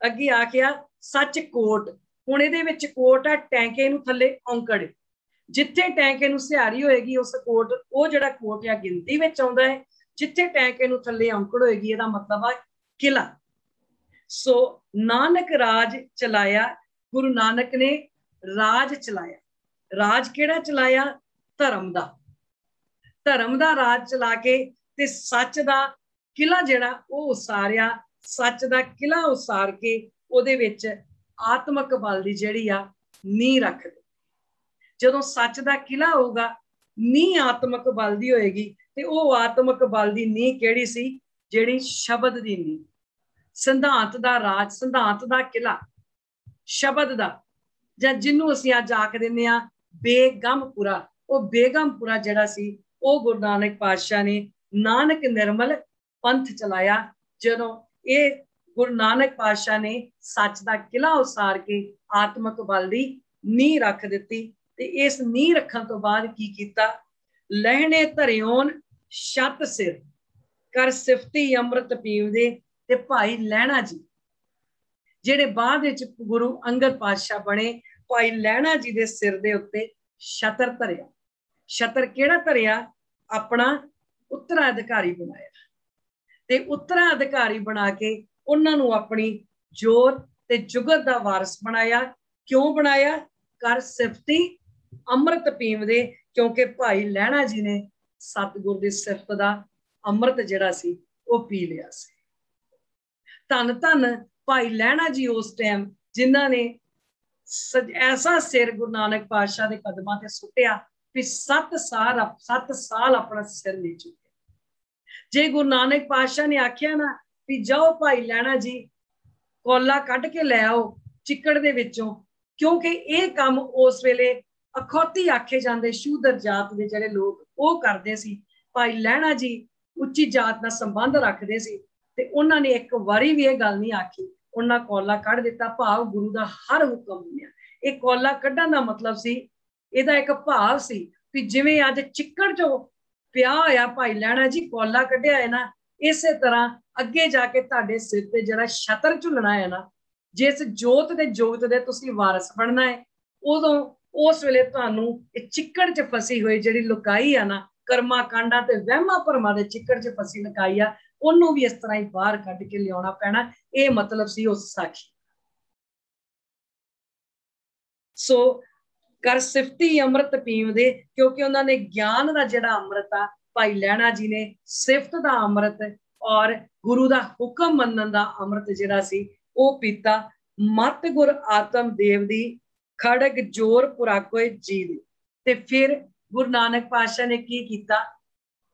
Speaker 3: ਅੱਗੇ ਆਖਿਆ ਸੱਚ ਕੋਟ। ਹੁਣ ਇਹਦੇ ਵਿੱਚ ਕੋਟ ਆ ਟੈਂਕੇ ਨੂੰ ਥੱਲੇ ਔਂਕੜ, ਜਿੱਥੇ ਟੈਂਕੇ ਨੂੰ ਸਿਹਾਰੀ ਹੋਏਗੀ ਉਸ ਕੋਟ, ਉਹ ਜਿਹੜਾ ਕੋਟ ਆ ਗਿਣਤੀ ਵਿੱਚ ਆਉਂਦਾ ਹੈ। ਜਿੱਥੇ ਟੈਂਕੇ ਨੂੰ ਥੱਲੇ ਔਂਕੜ ਹੋਏਗੀ ਇਹਦਾ ਮਤਲਬ ਆ ਕਿਲਾ। ਸੋ ਨਾਨਕ ਰਾਜ ਚਲਾਇਆ, ਗੁਰੂ ਨਾਨਕ ਨੇ ਰਾਜ ਚਲਾਇਆ। ਰਾਜ ਕਿਹੜਾ ਚਲਾਇਆ? ਧਰਮ ਦਾ। ਧਰਮ ਦਾ ਰਾਜ ਚਲਾ ਕੇ ਤੇ ਸੱਚ ਦਾ ਕਿਲਾ ਜਿਹੜਾ ਉਹ ਉਸਾਰਿਆ। ਸੱਚ ਦਾ ਕਿਲਾ ਉਸਾਰ ਕੇ ਉਹਦੇ ਵਿੱਚ ਆਤਮਕ ਬਲ ਦੀ ਜਿਹੜੀ ਆ ਨੀਂਹ ਰੱਖ ਦੇ। ਜਦੋਂ ਸੱਚ ਦਾ ਕਿਲਾ ਹੋਊਗਾ, ਨੀਂਹ ਆਤਮਕ ਬਲ ਦੀ ਹੋਏਗੀ, ਤੇ ਉਹ ਆਤਮਕ ਬਲ ਦੀ ਨੀਂਹ ਕਿਹੜੀ ਸੀ? ਜਿਹੜੀ ਸ਼ਬਦ ਦੀ ਨੀਂਹ। ਸਿਧਾਂਤ ਦਾ ਰਾਜ, ਸਿਧਾਂਤ ਦਾ ਕਿਲਾ ਸ਼ਬਦ ਦਾ, ਜਾਂ ਜਿਹਨੂੰ ਅਸੀਂ ਅੱਜ ਆਖ ਦਿੰਦੇ ਆ ਬੇਗਮਪੁਰਾ। ਉਹ ਬੇਗਮਪੁਰਾ ਜਿਹੜਾ ਸੀ ਉਹ ਗੁਰੂ ਨਾਨਕ ਪਾਤਸ਼ਾਹ ਨੇ ਨਾਨਕ ਨਿਰਮਲ ਪੰਥ ਚਲਾਇਆ। ਜਦੋਂ ਇਹ ਗੁਰੂ ਨਾਨਕ ਪਾਤਸ਼ਾਹ ਨੇ ਸੱਚ ਦਾ ਕਿਲਾ ਉਸਾਰ ਕੇ ਆਤਮਕ ਬਲ ਦੀ ਨੀਂਹ ਰੱਖ ਦਿੱਤੀ, ਤੇ ਇਸ ਨੀਂਹ ਰੱਖਣ ਤੋਂ ਬਾਅਦ ਕੀ ਕੀਤਾ? ਲਹਿਣੇ ਧਰਿਓਨ ਛੱਤ ਸਿਰ ਕਰ ਸਿਫਤੀ ਅੰਮ੍ਰਿਤ ਪੀਵਦੇ। ਤੇ ਭਾਈ ਲਹਿਣਾ ਜੀ ਜਿਹੜੇ ਬਾਅਦ ਵਿੱਚ ਗੁਰੂ ਅੰਗਦ ਪਾਤਸ਼ਾਹ ਬਣੇ, ਭਾਈ ਲਹਿਣਾ ਜੀ ਦੇ ਸਿਰ ਦੇ ਉੱਤੇ ਛਤਰ ਧਰਿਆ। ਛਤਰ ਕਿਹੜਾ ਧਰਿਆ? ਆਪਣਾ ਉੱਤਰਾਧਿਕਾਰੀ ਬਣਾਇਆ, ਤੇ ਉੱਤਰਾਧਿਕਾਰੀ ਬਣਾ ਕੇ ਉਹਨਾਂ ਨੂੰ ਆਪਣੀ ਜੋਤ ਤੇ ਜੁਗਤ ਦਾ ਵਾਰਿਸ ਬਣਾਇਆ। ਕਿਉਂ ਬਣਾਇਆ? ਕਰ ਸਿਫਤੀ ਅੰਮ੍ਰਿਤ ਪੀਵਦੇ, ਕਿਉਂਕਿ ਭਾਈ ਲਹਿਣਾ ਜੀ ਨੇ ਸਤਿਗੁਰ ਦੀ ਸਿਫਤ ਦਾ ਅੰਮ੍ਰਿਤ ਜਿਹੜਾ ਸੀ ਉਹ ਪੀ ਲਿਆ ਸੀ। ਧੰਨ ਧੰਨ ਭਾਈ ਲਹਿਣਾ ਜੀ ਉਸ ਟਾਈਮ ਜਿਨ੍ਹਾਂ ਨੇ ਐਸਾ ਸਿਰ ਗੁਰੂ ਨਾਨਕ ਪਾਤਸ਼ਾਹ ਦੇ ਕਦਮਾਂ ਤੇ ਸੁੱਟਿਆ ਵੀ 7 ਸਾਲ ਆਪਣਾ ਸਿਰ ਨਹੀਂ ਚੁੱਕਿਆ। ਜੇ ਗੁਰੂ ਨਾਨਕ ਪਾਤਸ਼ਾਹ ਨੇ ਆਖਿਆ ਨਾ ਵੀ ਜਾਓ ਭਾਈ ਲਹਿਣਾ ਜੀ ਕੋਲਾ ਕੱਢ ਕੇ ਲੈ ਆਓ ਚਿੱਕੜ ਦੇ ਵਿੱਚੋਂ, ਕਿਉਂਕਿ ਇਹ ਕੰਮ ਉਸ ਵੇਲੇ ਅਖੌਤੀ ਆਖੇ ਜਾਂਦੇ ਸ਼ੂਦਰ ਜਾਤ ਦੇ ਜਿਹੜੇ ਲੋਕ ਉਹ ਕਰਦੇ ਸੀ। ਭਾਈ ਲਹਿਣਾ ਜੀ ਉੱਚੀ ਜਾਤ ਨਾਲ ਸੰਬੰਧ ਰੱਖਦੇ ਸੀ ਤੇ ਉਹਨਾਂ ਨੇ ਇੱਕ ਵਾਰੀ ਵੀ ਇਹ ਗੱਲ ਨਹੀਂ ਆਖੀ, ਉਹਨਾਂ ਕੋਲਾ ਕੱਢ ਦਿੱਤਾ। ਭਾਵ ਗੁਰੂ ਦਾ ਹਰ ਹੁਕਮ ਮੰਨਿਆ। ਇਹ ਕੋਲਾ ਕੱਢਣ ਦਾ ਮਤਲਬ ਸੀ, ਇਹਦਾ ਇੱਕ ਭਾਵ ਸੀ ਵੀ ਜਿਵੇਂ ਅੱਜ ਚਿੱਕੜ ਚੋਂ ਪਿਆ ਹੋਇਆ ਭਾਈ ਲਹਿਣਾ ਜੀ ਕੋਲਾ ਕੱਢਿਆ ਹੈ ਨਾ, ਇਸੇ ਤਰ੍ਹਾਂ ਅੱਗੇ ਜਾ ਕੇ ਤੁਹਾਡੇ ਸਿਰ ਤੇ ਜਿਹੜਾ ਛਤਰ ਝੁੱਲਣਾ ਹੈ ਨਾ, ਜਿਸ ਜੋਤ ਦੇ ਜੋਤ ਦੇ ਤੁਸੀਂ ਵਾਰਸ ਬਣਨਾ ਹੈ, ਉਦੋਂ ਉਸ ਵੇਲੇ ਤੁਹਾਨੂੰ ਇਹ ਚਿੱਕੜ 'ਚ ਫਸੀ ਹੋਈ ਜਿਹੜੀ ਲੁਕਾਈ ਆ ਨਾ, ਕਰਮਾ ਕਾਂਡਾਂ ਤੇ ਵਹਿਮਾਂ ਭਰਮਾਂ ਦੇ ਚਿੱਕੜ 'ਚ ਫਸੀ ਲੁਕਾਈ ਆ, ਉਹਨੂੰ ਵੀ ਇਸ ਤਰ੍ਹਾਂ ਹੀ ਬਾਹਰ ਕੱਢ ਕੇ ਲਿਆਉਣਾ ਪੈਣਾ। ਇਹ ਮਤਲਬ ਸੀ ਉਸ ਸਾਖੀ। ਸੋ ਕਰ ਸਿਫਤੀ ਅੰਮ੍ਰਿਤ ਪੀਵਦੇ, ਕਿਉਂਕਿ ਉਹਨਾਂ ਨੇ ਗਿਆਨ ਦਾ ਜਿਹੜਾ ਅੰਮ੍ਰਿਤ ਆ, ਭਾਈ ਲਹਿਣਾ ਜੀ ਨੇ ਸਿਫਤ ਦਾ ਅੰਮ੍ਰਿਤ ਔਰ ਗੁਰੂ ਦਾ ਹੁਕਮ ਮੰਨਣ ਦਾ ਅੰਮ੍ਰਿਤ ਜਿਹੜਾ ਸੀ ਉਹ ਪੀਤਾ। ਮਤ ਗੁਰ ਆਤਮ ਦੇਵ ਦੀ ਖੜਗ ਜੋਰ ਪੁਰਾਕੋਏ ਜੀ ਦੇ। ਤੇ ਫਿਰ ਗੁਰੂ ਨਾਨਕ ਪਾਤਸ਼ਾਹ ਨੇ ਕੀ ਕੀਤਾ?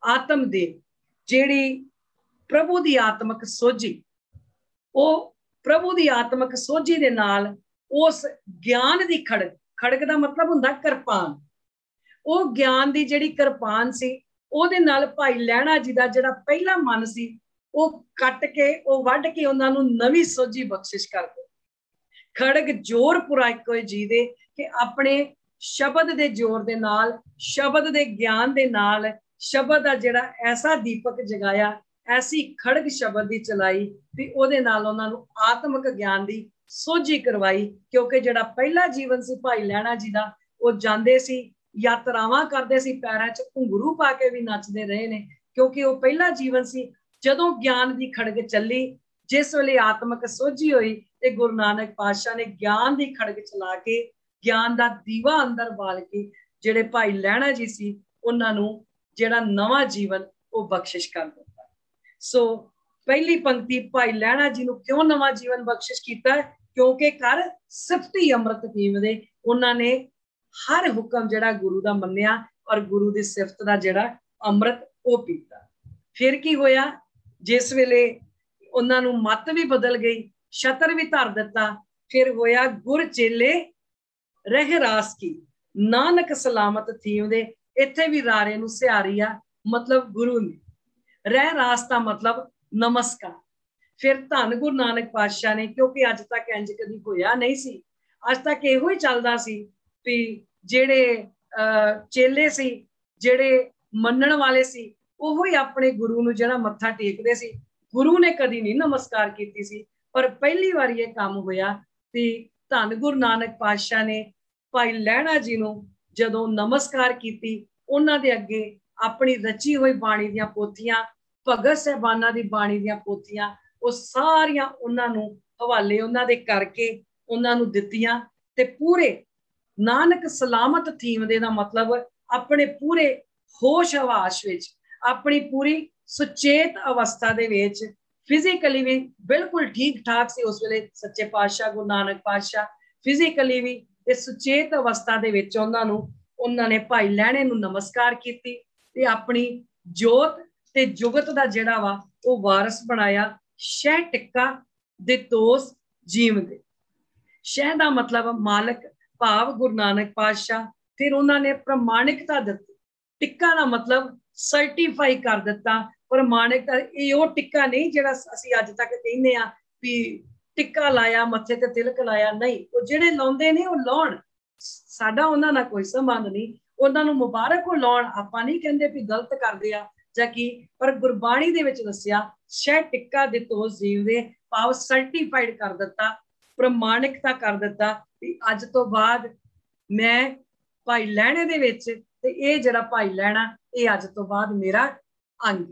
Speaker 3: ਆਤਮ ਦੇਵ ਜਿਹੜੀ ਪ੍ਰਭੂ ਦੀ ਆਤਮਕ ਸੋਝੀ, ਉਹ ਪ੍ਰਭੂ ਦੀ ਆਤਮਕ ਸੋਝੀ ਦੇ ਨਾਲ ਉਸ ਗਿਆਨ ਦੀ ਖੜਗ ਦਾ ਮਤਲਬ ਹੁੰਦਾ ਕਿਰਪਾਨ, ਉਹ ਗਿਆਨ ਦੀ ਜਿਹੜੀ ਕਿਰਪਾਨ ਸੀ ਉਹਦੇ ਨਾਲ ਭਾਈ ਲਹਿਣਾ ਜੀ ਦਾ ਜਿਹੜਾ ਪਹਿਲਾ ਮਨ ਸੀ ਉਹ ਕੱਟ ਕੇ, ਉਹ ਵੱਢ ਕੇ ਉਹਨਾਂ ਨੂੰ ਨਵੀਂ ਸੋਝੀ ਬਖਸ਼ਿਸ਼ ਕਰ ਦਿੱਤੀ। ਖੜਗ ਜੋਰ ਪੁਰਾਕੋਏ ਜੀ ਦੇ, ਕਿ ਆਪਣੇ ਸ਼ਬਦ ਦੇ ਜ਼ੋਰ ਦੇ ਨਾਲ, ਸ਼ਬਦ ਦੇ ਗਿਆਨ ਦੇ ਨਾਲ, ਸ਼ਬਦ ਦਾ ਜਿਹੜਾ ਐਸਾ ਦੀਪਕ ਜਗਾਇਆ, ਐਸੀ ਖੜਗ ਸ਼ਬਦ ਦੀ ਚਲਾਈ ਵੀ ਉਹਦੇ ਨਾਲ ਉਹਨਾਂ ਨੂੰ ਆਤਮਿਕ ਗਿਆਨ ਦੀ ਸੋਝੀ ਕਰਵਾਈ। ਕਿਉਂਕਿ ਜਿਹੜਾ ਪਹਿਲਾ ਜੀਵਨ ਸੀ ਭਾਈ ਲਹਿਣਾ ਜੀ ਦਾ, ਉਹ ਜਾਂਦੇ ਸੀ ਯਾਤਰਾਵਾਂ ਕਰਦੇ ਸੀ, ਪੈਰਾਂ 'ਚ ਘੁੰਗਰੂ ਪਾ ਕੇ ਵੀ ਨੱਚਦੇ ਰਹੇ ਨੇ, ਕਿਉਂਕਿ ਉਹ ਪਹਿਲਾ ਜੀਵਨ ਸੀ। ਜਦੋਂ ਗਿਆਨ ਦੀ ਖੜਗ ਚੱਲੀ, ਜਿਸ ਵੇਲੇ ਆਤਮਿਕ ਸੋਝੀ ਹੋਈ, ਤੇ ਗੁਰੂ ਨਾਨਕ ਪਾਤਸ਼ਾਹ ਨੇ ਗਿਆਨ ਦੀ ਖੜਗ ਚਲਾ ਕੇ, ਗਿਆਨ ਦਾ ਦੀਵਾ ਅੰਦਰ ਬਾਲ ਕੇ ਜਿਹੜੇ ਭਾਈ ਲਹਿਣਾ ਜੀ ਸੀ ਉਹਨਾਂ ਨੂੰ ਜਿਹੜਾ ਨਵਾਂ ਜੀਵਨ ਉਹ ਬਖਸ਼ਿਸ਼ ਕਰ ਦਿੱਤਾ। ਸੋ ਪਹਿਲੀ ਪੰਕਤੀ ਭਾਈ ਲਹਿਣਾ ਜੀ ਨੂੰ ਕਿਉਂ ਨਵਾਂ ਜੀਵਨ ਬਖਸ਼ਿਸ਼ ਕੀਤਾ? ਕਿਉਂਕਿ ਕਰ ਸਿਫਤੀ ਅੰਮ੍ਰਿਤ ਪੀਵਦੇ, ਉਹਨਾਂ ਨੇ ਹਰ ਹੁਕਮ ਜਿਹੜਾ ਗੁਰੂ ਦਾ ਮੰਨਿਆ ਔਰ ਗੁਰੂ ਦੀ ਸਿਫਤ ਦਾ ਜਿਹੜਾ ਅੰਮ੍ਰਿਤ ਉਹ ਪੀਤਾ। ਫਿਰ ਕੀ ਹੋਇਆ? ਜਿਸ ਵੇਲੇ ਉਹਨਾਂ ਨੂੰ ਮੱਤ ਵੀ ਬਦਲ ਗਈ, ਛਤਰ ਵੀ ਧਰ ਦਿੱਤਾ, ਫਿਰ ਹੋਇਆ ਗੁਰ ਚੇਲੇ ਰਹਿ ਰਾਸ ਕੀ, ਨਾਨਕ ਸਲਾਮਤ ਥੀਵਦੇ। ਇੱਥੇ ਵੀ ਰਾਰੇ ਨੂੰ ਸਿਹਾਰੀ ਆ, ਮਤਲਬ ਗੁਰੂ ਨੇ। ਰਹਿ ਰਾਸ ਦਾ ਮਤਲਬ ਨਮਸਕਾਰ। ਫਿਰ ਧੰਨ ਗੁਰੂ ਨਾਨਕ ਪਾਤਸ਼ਾਹ ਨੇ, ਕਿਉਂਕਿ ਅੱਜ ਤੱਕ ਇੰਜ ਕਦੀ ਹੋਇਆ ਨਹੀਂ ਸੀ, ਅੱਜ ਤੱਕ ਇਹੋ ਹੀ ਚੱਲਦਾ ਸੀ ਵੀ ਜਿਹੜੇ ਚੇਲੇ ਸੀ, ਜਿਹੜੇ ਮੰਨਣ ਵਾਲੇ ਸੀ, ਉਹੋ ਹੀ ਆਪਣੇ ਗੁਰੂ ਨੂੰ ਜਿਹੜਾ ਮੱਥਾ ਟੇਕਦੇ ਸੀ। ਗੁਰੂ ਨੇ ਕਦੀ ਨਹੀਂ ਨਮਸਕਾਰ ਕੀਤੀ ਸੀ, ਪਰ ਪਹਿਲੀ ਵਾਰੀ ਇਹ ਕੰਮ ਹੋਇਆ ਤੇ ਧੰਨ ਗੁਰੂ ਨਾਨਕ ਪਾਤਸ਼ਾਹ ਨੇ ਭਾਈ ਲਹਿਣਾ ਜੀ ਨੂੰ ਜਦੋਂ ਨਮਸਕਾਰ ਕੀਤੀ, ਉਹਨਾਂ ਦੇ ਅੱਗੇ ਆਪਣੀ ਰਚੀ ਹੋਈ ਬਾਣੀ ਦੀਆਂ ਪੋਥੀਆਂ, ਭਗਤ ਸਾਹਿਬਾਨਾਂ ਦੀ ਬਾਣੀ ਦੀਆਂ ਪੋਥੀਆਂ, ਉਹ ਸਾਰੀਆਂ ਉਹਨਾਂ ਨੂੰ ਹਵਾਲੇ ਉਹਨਾਂ ਦੇ ਕਰਕੇ ਉਹਨਾਂ ਨੂੰ ਦਿੱਤੀਆਂ। ਤੇ ਪੂਰੇ ਨਾਨਕ ਸਲਾਮਤ ਥੀਵਦੇ ਦਾ ਮਤਲਬ ਆਪਣੇ ਪੂਰੇ ਹੋਸ਼ ਹਵਾਸ ਵਿੱਚ, ਆਪਣੀ ਪੂਰੀ ਸੁਚੇਤ ਅਵਸਥਾ ਦੇ ਵਿੱਚ, ਫਿਜ਼ੀਕਲੀ ਵੀ ਬਿਲਕੁਲ ਠੀਕ ਠਾਕ ਸੀ ਉਸ ਵੇਲੇ ਸੱਚੇ ਪਾਤਸ਼ਾਹ ਗੁਰੂ ਨਾਨਕ ਪਾਤਸ਼ਾਹ, ਫਿਜ਼ੀਕਲੀ ਵੀ ਤੇ ਸੁਚੇਤ ਅਵਸਥਾ ਦੇ ਵਿੱਚ ਉਹਨਾਂ ਨੇ ਭਾਈ ਲਹਿਣੇ ਨੂੰ ਨਮਸਕਾਰ ਕੀਤੀ ਤੇ ਆਪਣੀ ਜੋਤ ਤੇ ਜੁਗਤ ਦਾ ਜਿਹੜਾ ਵਾ ਉਹ ਵਾਰਸ ਬਣਾਇਆ। ਸ਼ਹਿ ਟਿੱਕਾ ਦੇ ਤੋਸ ਜੀਵਦੇ। ਸ਼ਹਿ ਦਾ ਮਤਲਬ ਮਾਲਕ, ਭਾਵ ਗੁਰੂ ਨਾਨਕ ਪਾਤਸ਼ਾਹ। ਫਿਰ ਉਹਨਾਂ ਨੇ ਪ੍ਰਮਾਣਿਕਤਾ ਦਿੱਤੀ। ਟਿੱਕਾ ਦਾ ਮਤਲਬ ਸਰਟੀਫਾਈ ਕਰ ਦਿੱਤਾ, ਪ੍ਰਮਾਣਿਕਤਾ। ਇਹ ਉਹ ਟਿੱਕਾ ਨਹੀਂ ਜਿਹੜਾ ਅਸੀਂ ਅੱਜ ਤੱਕ ਕਹਿੰਦੇ ਆ ਵੀ ਟਿੱਕਾ ਲਾਇਆ, ਮੱਥੇ ਤੇ ਤਿਲਕ ਲਾਇਆ, ਨਹੀਂ। ਉਹ ਜਿਹੜੇ ਲਾਉਂਦੇ ਨੇ ਉਹ ਲਾਉਣ, ਸਾਡਾ ਉਹਨਾਂ ਨਾਲ ਕੋਈ ਸੰਬੰਧ ਨਹੀਂ। ਉਹਨਾਂ ਨੂੰ ਮੁਬਾਰਕ ਉਹ ਲਾਉਣ, ਆਪਾਂ ਨਹੀਂ ਕਹਿੰਦੇ ਵੀ ਗਲਤ ਕਰਦੇ ਆ ਜਾਂ ਕੀ, ਪਰ ਗੁਰਬਾਣੀ ਦੇ ਵਿੱਚ ਦੱਸਿਆ ਸ਼ਹਿ ਟਿੱਕਾ ਦੇ ਤੋਸ ਜੀਵਦੇ, ਭਾਵ ਸਰਟੀਫਾਈਡ ਕਰ ਦਿੱਤਾ, ਪ੍ਰਮਾਣਿਕਤਾ ਕਰ ਦਿੱਤਾ ਵੀ ਅੱਜ ਤੋਂ ਬਾਅਦ ਮੈਂ ਭਾਈ ਲਹਿਣੇ ਦੇ ਵਿੱਚ, ਤੇ ਇਹ ਜਿਹੜਾ ਭਾਈ ਲਹਿਣਾ ਇਹ ਅੱਜ ਤੋਂ ਬਾਅਦ ਮੇਰਾ ਅੰਗ,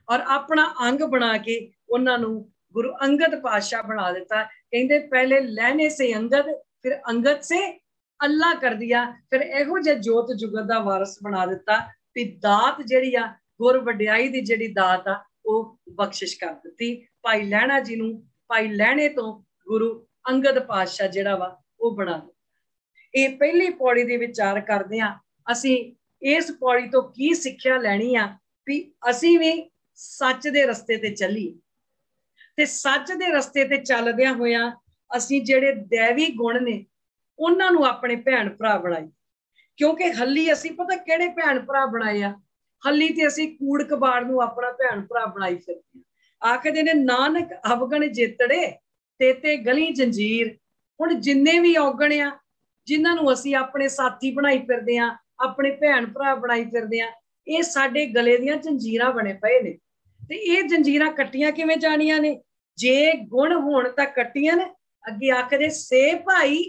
Speaker 3: ਔਰ ਆਪਣਾ ਅੰਗ ਬਣਾ ਕੇ ਉਹਨਾਂ ਨੂੰ ਗੁਰੂ ਅੰਗਦ ਪਾਤਸ਼ਾਹ ਬਣਾ ਦਿੱਤਾ। ਕਹਿੰਦੇ ਪਹਿਲੇ ਲਹਿਣੇ ਸੇ ਅੰਗਦ, ਫਿਰ ਅੰਗਦ ਸੇ ਅੱਲਾ ਕਰ ਦਿਆ, ਫਿਰ ਇਹੋ ਜਿਹਾ ਜੋਤ ਜੁਗਤ ਦਾ ਵਾਰਸ ਬਣਾ ਦਿੱਤਾ ਵੀ ਦਾਤ ਜਿਹੜੀ ਆ ਗੁਰ ਵਡਿਆਈ ਦੀ ਜਿਹੜੀ ਦਾਤ ਆ ਉਹ ਬਖਸ਼ਿਸ਼ ਕਰ ਦਿੱਤੀ ਭਾਈ ਲਹਿਣਾ ਜੀ ਨੂੰ। ਭਾਈ ਲਹਿਣੇ ਤੋਂ ਗੁਰੂ ਅੰਗਦ ਪਾਤਸ਼ਾਹ ਜਿਹੜਾ ਵਾ ਉਹ ਬਣਾ ਦਿੱਤਾ। ਇਹ ਪਹਿਲੀ ਪੌੜੀ ਦੇ ਵਿਚਾਰ ਕਰਦੇ ਹਾਂ। ਅਸੀਂ ਇਸ ਪੌੜੀ ਤੋਂ ਕੀ ਸਿੱਖਿਆ ਲੈਣੀ ਆ ਵੀ ਅਸੀਂ ਵੀ ਸੱਚ ਦੇ ਰਸਤੇ ਤੇ ਚੱਲੀਏ, ਤੇ ਸੱਚ ਦੇ ਰਸਤੇ ਤੇ ਚੱਲਦਿਆਂ ਹੋਇਆਂ ਅਸੀਂ ਜਿਹੜੇ ਦੈਵੀ ਗੁਣ ਨੇ ਉਹਨਾਂ ਨੂੰ ਆਪਣੇ ਭੈਣ ਭਰਾ ਬਣਾਈ। ਕਿਉਂਕਿ ਹੱਲੀ ਅਸੀਂ ਪਤਾ ਕਿਹੜੇ ਭੈਣ ਭਰਾ ਬਣਾਏ ਆ? ਹੱਲੀ ਤੇ ਅਸੀਂ ਕੂੜ ਕਬਾੜ ਨੂੰ ਆਪਣਾ ਭੈਣ ਭਰਾ ਬਣਾਈ ਫਿਰਦੇ ਆ। ਆਖਦੇ ਨੇ ਨਾਨਕ ਅਵਗਣ ਜੇਤੜੇ ਤੇ ਗਲੀ ਜੰਜੀਰ। ਹੁਣ ਜਿੰਨੇ ਵੀ ਔਗਣ ਆ ਜਿਨ੍ਹਾਂ ਨੂੰ ਅਸੀਂ ਆਪਣੇ ਸਾਥੀ ਬਣਾਈ ਫਿਰਦੇ ਆ, ਆਪਣੇ ਭੈਣ ਭਰਾ ਬਣਾਈ ਫਿਰਦੇ ਆ, ਇਹ ਸਾਡੇ ਗਲੇ ਦੀਆਂ ਜੰਜੀਰਾਂ ਬਣੇ ਪਏ ਨੇ। ਤੇ ਇਹ ਜੰਜੀਰਾਂ ਕੱਟੀਆਂ ਕਿਵੇਂ ਜਾਣੀਆਂ ਨੇ? ਜੇ ਗੁਣ ਹੋਣ ਤਾਂ ਕੱਟੀਆਂ ਨੇ। ਅੱਗੇ ਆਖਦੇ ਸੇ ਭਾਈ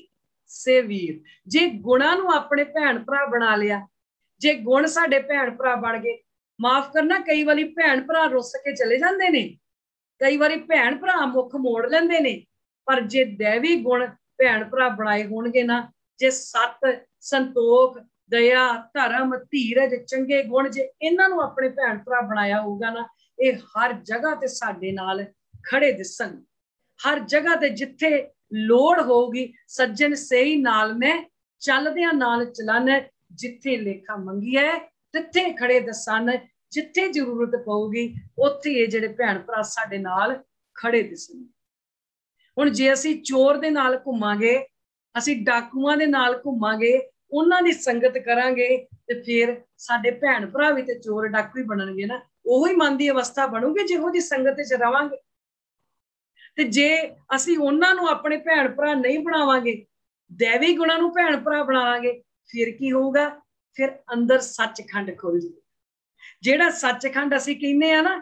Speaker 3: ਸੇ ਵੀਰ। ਜੇ ਗੁਣਾਂ ਨੂੰ ਆਪਣੇ ਭੈਣ ਭਰਾ ਬਣਾ ਲਿਆ, ਜੇ ਗੁਣ ਸਾਡੇ ਭੈਣ ਭਰਾ ਬਣ ਗਏ, ਮਾਫ ਕਰਨਾ ਕਈ ਵਾਰੀ ਭੈਣ ਭਰਾ ਰੁੱਸ ਕੇ ਚਲੇ ਜਾਂਦੇ ਨੇ, ਕਈ ਵਾਰੀ ਭੈਣ ਭਰਾ ਮੁੱਖ ਮੋੜ ਲੈਂਦੇ ਨੇ, ਪਰ ਜੇ ਦੈਵੀ ਗੁਣ ਭੈਣ ਭਰਾ ਬਣਾਏ ਹੋਣਗੇ ਨਾ, ਜੇ ਸੱਤ, ਸੰਤੋਖ, ਦਇਆ, ਧਰਮ, ਧੀਰਜ, ਚੰਗੇ ਗੁਣ ਜੇ ਇਹਨਾਂ ਨੂੰ ਆਪਣੇ ਭੈਣ ਭਰਾ ਬਣਾਇਆ ਹੋਊਗਾ ਨਾ, ਇਹ ਹਰ ਜਗ੍ਹਾ ਤੇ ਸਾਡੇ ਨਾਲ ਖੜੇ ਦਿਸਣ। ਹਰ ਜਗ੍ਹਾ ਤੇ ਜਿੱਥੇ ਲੋੜ ਹੋਊਗੀ, ਸੱਜਣ ਸਹੀ ਨਾਲ ਮੈਂ ਚੱਲਦਿਆਂ ਨਾਲ ਚਲਾਨਾ। ਜਿੱਥੇ ਲੇਖਾ ਮੰਗੀ ਹੈ ਤਿੱਥੇ ਖੜੇ ਦਸਣ। ਜਿੱਥੇ ਜ਼ਰੂਰਤ ਪਊਗੀ ਉੱਥੇ ਇਹ ਜਿਹੜੇ ਭੈਣ ਭਰਾ ਸਾਡੇ ਨਾਲ ਖੜੇ ਦਿਸਣ। ਹੁਣ ਜੇ ਅਸੀਂ ਚੋਰ ਦੇ ਨਾਲ ਘੁੰਮਾਂਗੇ, ਅਸੀਂ ਡਾਕੂਆਂ ਦੇ ਨਾਲ ਘੁੰਮਾਂਗੇ, ਉਹਨਾਂ ਦੀ ਸੰਗਤ ਕਰਾਂਗੇ, ਤੇ ਫਿਰ ਸਾਡੇ ਭੈਣ ਭਰਾ ਵੀ ਤੇ ਚੋਰ ਡਾਕੂ ਹੀ ਬਣਨਗੇ ਨਾ। ਉਹੀ ਮਨ ਦੀ ਅਵਸਥਾ ਬਣੂਗੀ ਜਿਹੋ ਜਿਹੀ ਸੰਗਤ 'ਚ ਰਵਾਂਗੇ। ਤੇ ਜੇ ਅਸੀਂ ਉਹਨਾਂ ਨੂੰ ਆਪਣੇ ਭੈਣ ਭਰਾ ਨਹੀਂ ਬਣਾਵਾਂਗੇ, ਦੈਵੀ ਗੁਣਾਂ ਨੂੰ ਭੈਣ ਭਰਾ ਬਣਾਵਾਂਗੇ, ਫਿਰ ਕੀ ਹੋਊਗਾ? ਫਿਰ ਅੰਦਰ ਸੱਚਖੰਡ ਖੁੱਲ ਜਾਊਗਾ। ਜਿਹੜਾ ਸੱਚਖੰਡ ਅਸੀਂ ਕਹਿੰਦੇ ਆ ਨਾ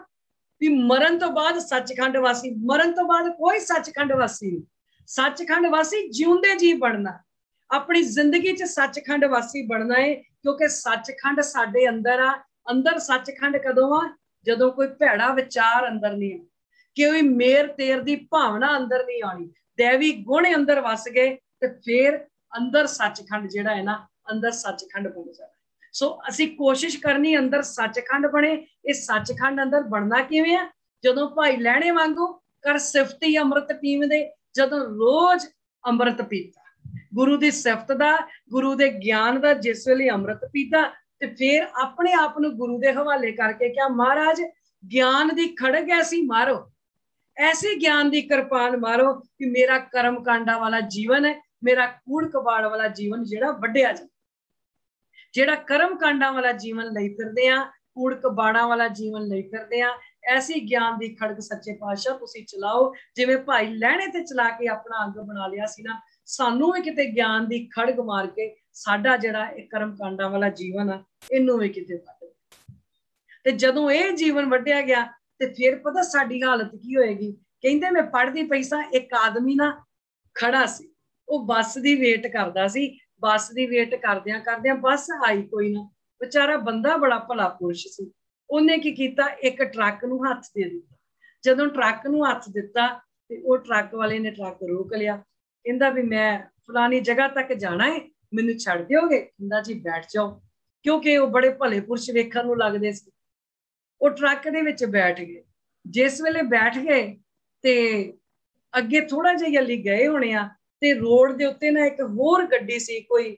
Speaker 3: ਵੀ ਮਰਨ ਤੋਂ ਬਾਅਦ ਸੱਚਖੰਡ ਵਾਸੀ, ਮਰਨ ਤੋਂ ਬਾਅਦ ਕੋਈ ਸੱਚਖੰਡ ਵਾਸੀ ਨਹੀਂ। ਸੱਚਖੰਡ ਵਾਸੀ ਜਿਉਂਦੇ ਜੀ ਬਣਨਾ, ਆਪਣੀ ਜ਼ਿੰਦਗੀ 'ਚ ਸੱਚਖੰਡ ਵਾਸੀ ਬਣਨਾ ਹੈ। ਕਿਉਂਕਿ ਸੱਚਖੰਡ ਸਾਡੇ ਅੰਦਰ ਆ। ਅੰਦਰ ਸੱਚਖੰਡ ਕਦੋਂ ਆ? ਜਦੋਂ ਕੋਈ ਭੈੜਾ ਵਿਚਾਰ ਅੰਦਰ ਨਹੀਂ ਆਉਣਾ, ਕੋਈ ਮੇਰ ਤੇਰ ਦੀ ਭਾਵਨਾ ਅੰਦਰ ਨਹੀਂ ਆਉਣੀ, ਦੈਵੀ ਗੁਣ ਅੰਦਰ ਵਸ ਗਏ, ਤੇ ਫਿਰ ਅੰਦਰ ਸੱਚਖੰਡ ਜਿਹੜਾ ਹੈ ਨਾ, ਅੰਦਰ ਸੱਚਖੰਡ ਬਣ ਜਾਣਾ। ਸੋ ਅਸੀਂ ਕੋਸ਼ਿਸ਼ ਕਰਨੀ ਅੰਦਰ ਸੱਚਖੰਡ ਬਣੇ। ਇਹ ਸੱਚਖੰਡ ਅੰਦਰ ਬਣਨਾ ਕਿਵੇਂ ਆ? ਜਦੋਂ ਭਾਈ ਲਹਿਣੇ ਵਾਂਗੂ ਕਰ ਸਿਫਤੀ ਅੰਮ੍ਰਿਤ ਪੀਵਦੇ, ਜਦੋਂ ਰੋਜ਼ ਅੰਮ੍ਰਿਤ ਪੀਤਾ, ਗੁਰੂ ਦੀ ਸਿਫਤ ਦਾ, ਗੁਰੂ ਦੇ ਗਿਆਨ ਦਾ ਜਿਸ ਵੇਲੇ ਅੰਮ੍ਰਿਤ ਪੀਤਾ, ਤੇ ਫਿਰ ਆਪਣੇ ਆਪ ਨੂੰ ਗੁਰੂ ਦੇ ਹਵਾਲੇ ਕਰਕੇ ਕਿਹਾ, ਮਹਾਰਾਜ ਗਿਆਨ ਦੀ ਖੜਗ ਐਸੀ ਮਾਰੋ, ਐਸੀ ਗਿਆਨ ਦੀ ਕਿਰਪਾਨ ਮਾਰੋ ਕਿ ਮੇਰਾ ਕਰਮ ਕਾਂਡਾਂ ਵਾਲਾ ਜੀਵਨ ਹੈ, ਮੇਰਾ ਕੂੜ ਕਬਾੜ ਵਾਲਾ ਜੀਵਨ ਜਿਹੜਾ ਵੱਢਿਆ ਜਾਏ। ਜਿਹੜਾ ਕਰਮ ਕਾਂਡਾਂ ਵਾਲਾ ਜੀਵਨ ਲਈ ਫਿਰਦੇ ਆ, ਕੂੜ ਕਬਾੜਾਂ ਵਾਲਾ ਜੀਵਨ ਲਈ ਫਿਰਦੇ ਆ, ਐਸੀ ਗਿਆਨ ਦੀ ਖੜਗ ਸੱਚੇ ਪਾਤਸ਼ਾਹ ਤੁਸੀਂ ਚਲਾਓ। ਜਿਵੇਂ ਭਾਈ ਲਹਿਣੇ ਤੇ ਚਲਾ ਕੇ ਆਪਣਾ ਅੰਗ ਬਣਾ ਲਿਆ ਸੀ ਨਾ, ਸਾਨੂੰ ਵੀ ਕਿਤੇ ਗਿਆਨ ਦੀ ਖੜਗ ਮਾਰ ਕੇ ਸਾਡਾ ਜਿਹੜਾ ਇਹ ਕਰਮ ਕਾਂਡਾਂ ਵਾਲਾ ਜੀਵਨ ਆ, ਇਹਨੂੰ ਵੀ ਕਿਤੇ ਵੱਢ। ਤੇ ਜਦੋਂ ਇਹ ਜੀਵਨ ਵੱਢਿਆ ਗਿਆ, ਤੇ ਫਿਰ ਪਤਾ ਸਾਡੀ ਹਾਲਤ ਕੀ ਹੋਏਗੀ? ਕਹਿੰਦੇ ਮੈਂ ਪੜ੍ਹਦੀ ਪਈ ਸਾਂ, ਇੱਕ ਆਦਮੀ ਨਾ ਖੜਾ ਸੀ, ਉਹ ਬੱਸ ਦੀ ਵੇਟ ਕਰਦਾ ਸੀ। ਬੱਸ ਦੀ ਵੇਟ ਕਰਦਿਆਂ ਕਰਦਿਆਂ ਬੱਸ ਆਈ ਕੋਈ ਨਾ, ਵਿਚਾਰਾ ਬੰਦਾ ਬੜਾ ਭਲਾ ਪੁਰਸ਼ ਸੀ। ਉਹਨੇ ਕੀ ਕੀਤਾ? ਇੱਕ ਟਰੱਕ ਨੂੰ ਹੱਥ ਦੇ ਦਿੱਤਾ। ਜਦੋਂ ਟਰੱਕ ਨੂੰ ਹੱਥ ਦਿੱਤਾ, ਤੇ ਉਹ ਟਰੱਕ ਵਾਲੇ ਨੇ ਟਰੱਕ ਰੋਕ ਲਿਆ। ਕਹਿੰਦਾ ਵੀ ਮੈਂ ਫਲਾਨੀ ਜਗ੍ਹਾ ਤੱਕ ਜਾਣਾ ਹੈ, ਮੈਨੂੰ ਛੱਡ ਦਿਓਗੇ? ਕਹਿੰਦਾ ਜੀ ਬੈਠ ਜਾਓ। ਕਿਉਂਕਿ ਉਹ ਬੜੇ ਭਲੇ ਪੁਰਸ਼ ਵੇਖਣ ਨੂੰ ਲੱਗਦੇ ਸੀ। ਉਹ ਟਰੱਕ ਦੇ ਵਿੱਚ ਬੈਠ ਗਏ। ਜਿਸ ਵੇਲੇ ਬੈਠ ਗਏ, ਤੇ ਅੱਗੇ ਥੋੜਾ ਜਿਹਾ ਹਲੀ ਗਏ ਹੋਣੇ ਆ, ਤੇ ਰੋਡ ਦੇ ਉੱਤੇ ਨਾ ਇੱਕ ਹੋਰ ਗੱਡੀ ਸੀ, ਕੋਈ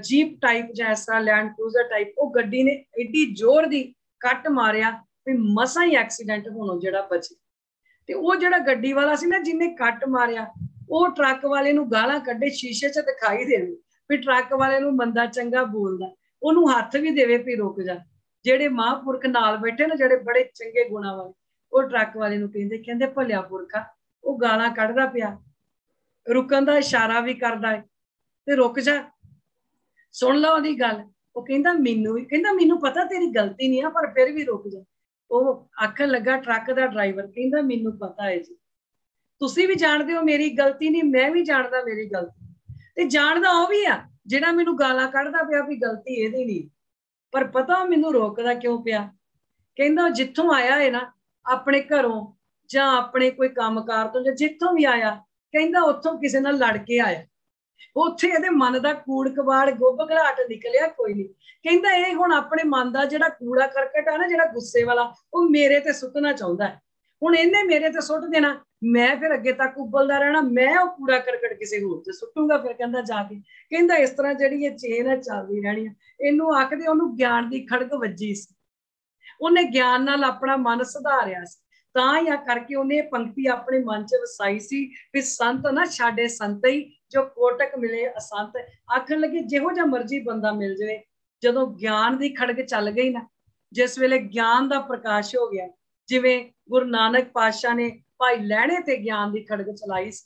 Speaker 3: ਜੀਪ ਟਾਈਪ ਜਾਂ ਇਸ ਤਰ੍ਹਾਂ ਲੈਂਡ ਕਰੂਜ਼ਰ ਟਾਈਪ। ਉਹ ਗੱਡੀ ਨੇ ਐਡੀ ਜ਼ੋਰ ਦੀ ਕੱਟ ਮਾਰਿਆ ਵੀ ਮਸਾਂ ਹੀ ਐਕਸੀਡੈਂਟ ਹੋਣੋਂ ਜਿਹੜਾ ਬਚੇ। ਤੇ ਉਹ ਜਿਹੜਾ ਗੱਡੀ ਵਾਲਾ ਸੀ ਨਾ, ਜਿਹਨੇ ਕੱਟ ਮਾਰਿਆ, ਉਹ ਟਰੱਕ ਵਾਲੇ ਨੂੰ ਗਾਲਾਂ ਕੱਢੇ, ਸ਼ੀਸ਼ੇ 'ਚ ਦਿਖਾਈ ਦੇਵੇ ਵੀ ਟਰੱਕ ਵਾਲੇ ਨੂੰ ਮੰਦਾ ਚੰਗਾ ਬੋਲਦਾ, ਉਹਨੂੰ ਹੱਥ ਵੀ ਦੇਵੇ ਵੀ ਰੁਕ ਜਾ। ਜਿਹੜੇ ਮਹਾਂਪੁਰਖ ਨਾਲ ਬੈਠੇ ਨਾ, ਜਿਹੜੇ ਬੜੇ ਚੰਗੇ ਗੁਣਾਂ ਵਾਲੇ, ਉਹ ਟਰੱਕ ਵਾਲੇ ਨੂੰ ਕਹਿੰਦੇ ਭਲਿਆ ਪੁਰਖਾ, ਉਹ ਗਾਲਾਂ ਕੱਢਦਾ ਪਿਆ, ਰੁਕਣ ਦਾ ਇਸ਼ਾਰਾ ਵੀ ਕਰਦਾ ਹੈ, ਤੇ ਰੁਕ ਜਾ, ਸੁਣ ਲਾ ਉਹਦੀ ਗੱਲ। ਉਹ ਕਹਿੰਦਾ ਮੈਨੂੰ ਪਤਾ ਤੇਰੀ ਗਲਤੀ ਨਹੀਂ ਆ, ਪਰ ਫਿਰ ਵੀ ਰੁਕ ਜਾ। ਉਹ ਆਖਣ ਲੱਗਾ, ਟਰੱਕ ਦਾ ਡਰਾਈਵਰ ਕਹਿੰਦਾ ਮੈਨੂੰ ਪਤਾ ਹੈ ਜੀ, ਤੁਸੀਂ ਵੀ ਜਾਣਦੇ ਹੋ ਮੇਰੀ ਗਲਤੀ ਨਹੀਂ, ਮੈਂ ਵੀ ਜਾਣਦਾ ਮੇਰੀ ਗਲਤੀ, ਤੇ ਜਾਣਦਾ ਉਹ ਵੀ ਆ ਜਿਹੜਾ ਮੈਨੂੰ ਗਾਲਾਂ ਕੱਢਦਾ ਪਿਆ ਵੀ ਗਲਤੀ ਇਹਦੀ ਨਹੀਂ, ਪਰ ਪਤਾ ਮੈਨੂੰ ਰੋਕਦਾ ਕਿਉਂ ਪਿਆ? ਕਹਿੰਦਾ ਜਿੱਥੋਂ ਆਇਆ ਹੈ ਨਾ, ਆਪਣੇ ਘਰੋਂ ਜਾਂ ਆਪਣੇ ਕੋਈ ਕੰਮਕਾਰ ਤੋਂ, ਜਾਂ ਜਿੱਥੋਂ ਵੀ ਆਇਆ, ਕਹਿੰਦਾ ਉੱਥੋਂ ਕਿਸੇ ਨਾਲ ਲੜ ਕੇ ਆਇਆ। ਉੱਥੇ ਇਹਦੇ ਮਨ ਦਾ ਕੂੜ ਕਬਾੜ ਗੁੱਬ ਘੜਾਟ ਨਿਕਲਿਆ ਕੋਈ ਨਹੀਂ। ਕਹਿੰਦਾ ਇਹ ਹੁਣ ਆਪਣੇ ਮਨ ਦਾ ਜਿਹੜਾ ਕੂੜਾ ਕਰਕਟ ਆ ਨਾ, ਜਿਹੜਾ ਗੁੱਸੇ ਵਾਲਾ, ਉਹ ਮੇਰੇ ਤੇ ਸੁੱਟਣਾ ਚਾਹੁੰਦਾ ਹੈ। ਹੁਣ ਇਹਨੇ ਮੇਰੇ ਤੇ ਸੁੱਟ ਦੇਣਾ, ਮੈਂ ਫਿਰ ਅੱਗੇ ਤੱਕ ਉਬਲਦਾ ਰਹਿਣਾ, ਮੈਂ ਉਹ ਕੂੜਾ ਕਰਕਟ ਕਿਸੇ ਹੋਰ ਤੇ ਸੁੱਟੂਗਾ ਫਿਰ ਕਹਿੰਦਾ ਜਾ ਕੇ। ਕਹਿੰਦਾ ਇਸ ਤਰ੍ਹਾਂ ਜਿਹੜੀ ਇਹ ਚੇਨ ਹੈ ਚੱਲਦੀ ਰਹਿਣੀ ਹੈ। ਇਹਨੂੰ ਆਖਦੇ ਉਹਨੂੰ ਗਿਆਨ ਦੀ ਖੜਕ ਵੱਜੀ ਸੀ, ਉਹਨੇ ਗਿਆਨ ਨਾਲ ਆਪਣਾ ਮਨ ਸੁਧਾਰਿਆ ਸੀ, ਤਾਂ ਹੀ ਕਰਕੇ ਉਹਨੇ ਇਹ ਪੰਕਤੀ ਆਪਣੇ ਮਨ 'ਚ ਵਸਾਈ ਸੀ ਵੀ ਸੰਤ ਨਾ ਛਾੜੇ ਸੰਤ ਹੀ ਜੋ ਕੋਟਕ ਮਿਲੇ ਅਸੰਤ। ਆਖਣ ਲੱਗੇ ਜਿਹੋ ਜਿਹਾ ਮਰਜ਼ੀ ਬੰਦਾ ਮਿਲ ਜਾਵੇ, ਜਦੋਂ ਗਿਆਨ ਦੀ ਖੜਕ ਚੱਲ ਗਈ ਨਾ, ਜਿਸ ਵੇਲੇ ਗਿਆਨ ਦਾ ਪ੍ਰਕਾਸ਼ ਹੋ ਗਿਆ, ਜਿਵੇਂ ਗੁਰੂ ਨਾਨਕ ਪਾਤਸ਼ਾਹ ਨੇ ਭਾਈ ਲਹਿਣੇ ਤੇ ਗਿਆਨ ਦੀ ਖੜਕ ਚਲਾਈ ਸੀ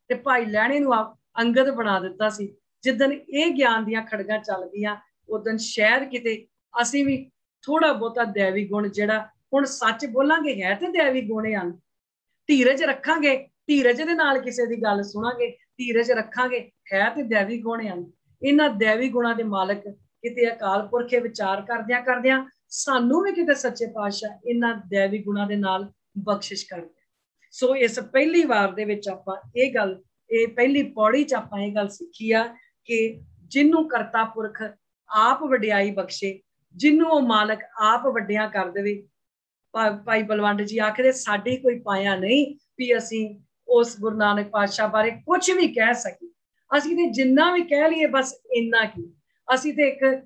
Speaker 3: ਤੇ ਭਾਈ ਲਹਿਣੇ ਨੂੰ ਅੰਗਦ ਬਣਾ ਦਿੱਤਾ ਸੀ। ਜਿੱਦਣ ਇਹ ਗਿਆਨ ਦੀਆਂ ਖੜਕਾਂ ਚੱਲ ਗਈਆਂ, ਉਦਣ ਸ਼ਾਇਦ ਕਿਤੇ ਅਸੀਂ ਵੀ ਥੋੜਾ ਬਹੁਤਾ ਦੈਵੀ ਗੁਣ, ਜਿਹੜਾ ਹੁਣ ਸੱਚ ਬੋਲਾਂਗੇ ਹੈ ਤੇ ਦੈਵੀ ਗੁਣ ਹਨ, ਧੀਰਜ ਰੱਖਾਂਗੇ, ਧੀਰਜ ਦੇ ਨਾਲ ਕਿਸੇ ਦੀ ਗੱਲ ਸੁਣਾਂਗੇ, ਧੀਰਜ ਰੱਖਾਂਗੇ, ਹੈ ਤੇ ਦੈਵੀ ਗੁਣ ਹਨ। ਇਹਨਾਂ ਦੈਵੀ ਗੁਣਾਂ ਦੇ ਮਾਲਕ ਕਿਤੇ ਅਕਾਲ ਪੁਰਖੇ ਵਿਚਾਰ ਕਰਦਿਆਂ ਕਰਦਿਆਂ ਸਾਨੂੰ ਵੀ ਕਿਤੇ ਸੱਚੇ ਪਾਤਸ਼ਾਹ ਇਹਨਾਂ ਦੈਵੀ ਗੁਣਾਂ ਦੇ ਨਾਲ ਬਖਸ਼ਿਸ਼ ਕਰਦੇ। ਸੋ ਇਸ ਪਹਿਲੀ ਵਾਰ ਦੇ ਵਿੱਚ ਆਪਾਂ ਇਹ ਗੱਲ, ਇਹ ਪਹਿਲੀ ਪੌੜੀ 'ਚ ਆਪਾਂ ਇਹ ਗੱਲ ਸਿੱਖੀ ਆ ਕਿ ਜਿਹਨੂੰ ਕਰਤਾ ਪੁਰਖ ਆਪ ਵਡਿਆਈ ਬਖਸ਼ੇ, ਜਿਹਨੂੰ ਉਹ ਮਾਲਕ ਆਪ ਵੱਡਿਆਂ ਕਰ ਦੇਵੇ। ਭਾਈ ਬਲਵੰਡ ਜੀ ਆਖਦੇ ਸਾਡੀ ਕੋਈ ਪਾਇਆ ਨਹੀਂ ਵੀ ਅਸੀਂ ਉਸ ਗੁਰੂ ਨਾਨਕ ਪਾਤਸ਼ਾਹ ਬਾਰੇ ਕੁਝ ਵੀ ਕਹਿ ਸਕੀਏ। ਅਸੀਂ ਤੇ ਜਿੰਨਾ ਵੀ ਕਹਿ ਲਈਏ ਬਸ ਇੰਨਾ ਕੀ, ਅਸੀਂ ਤੇ ਇੱਕ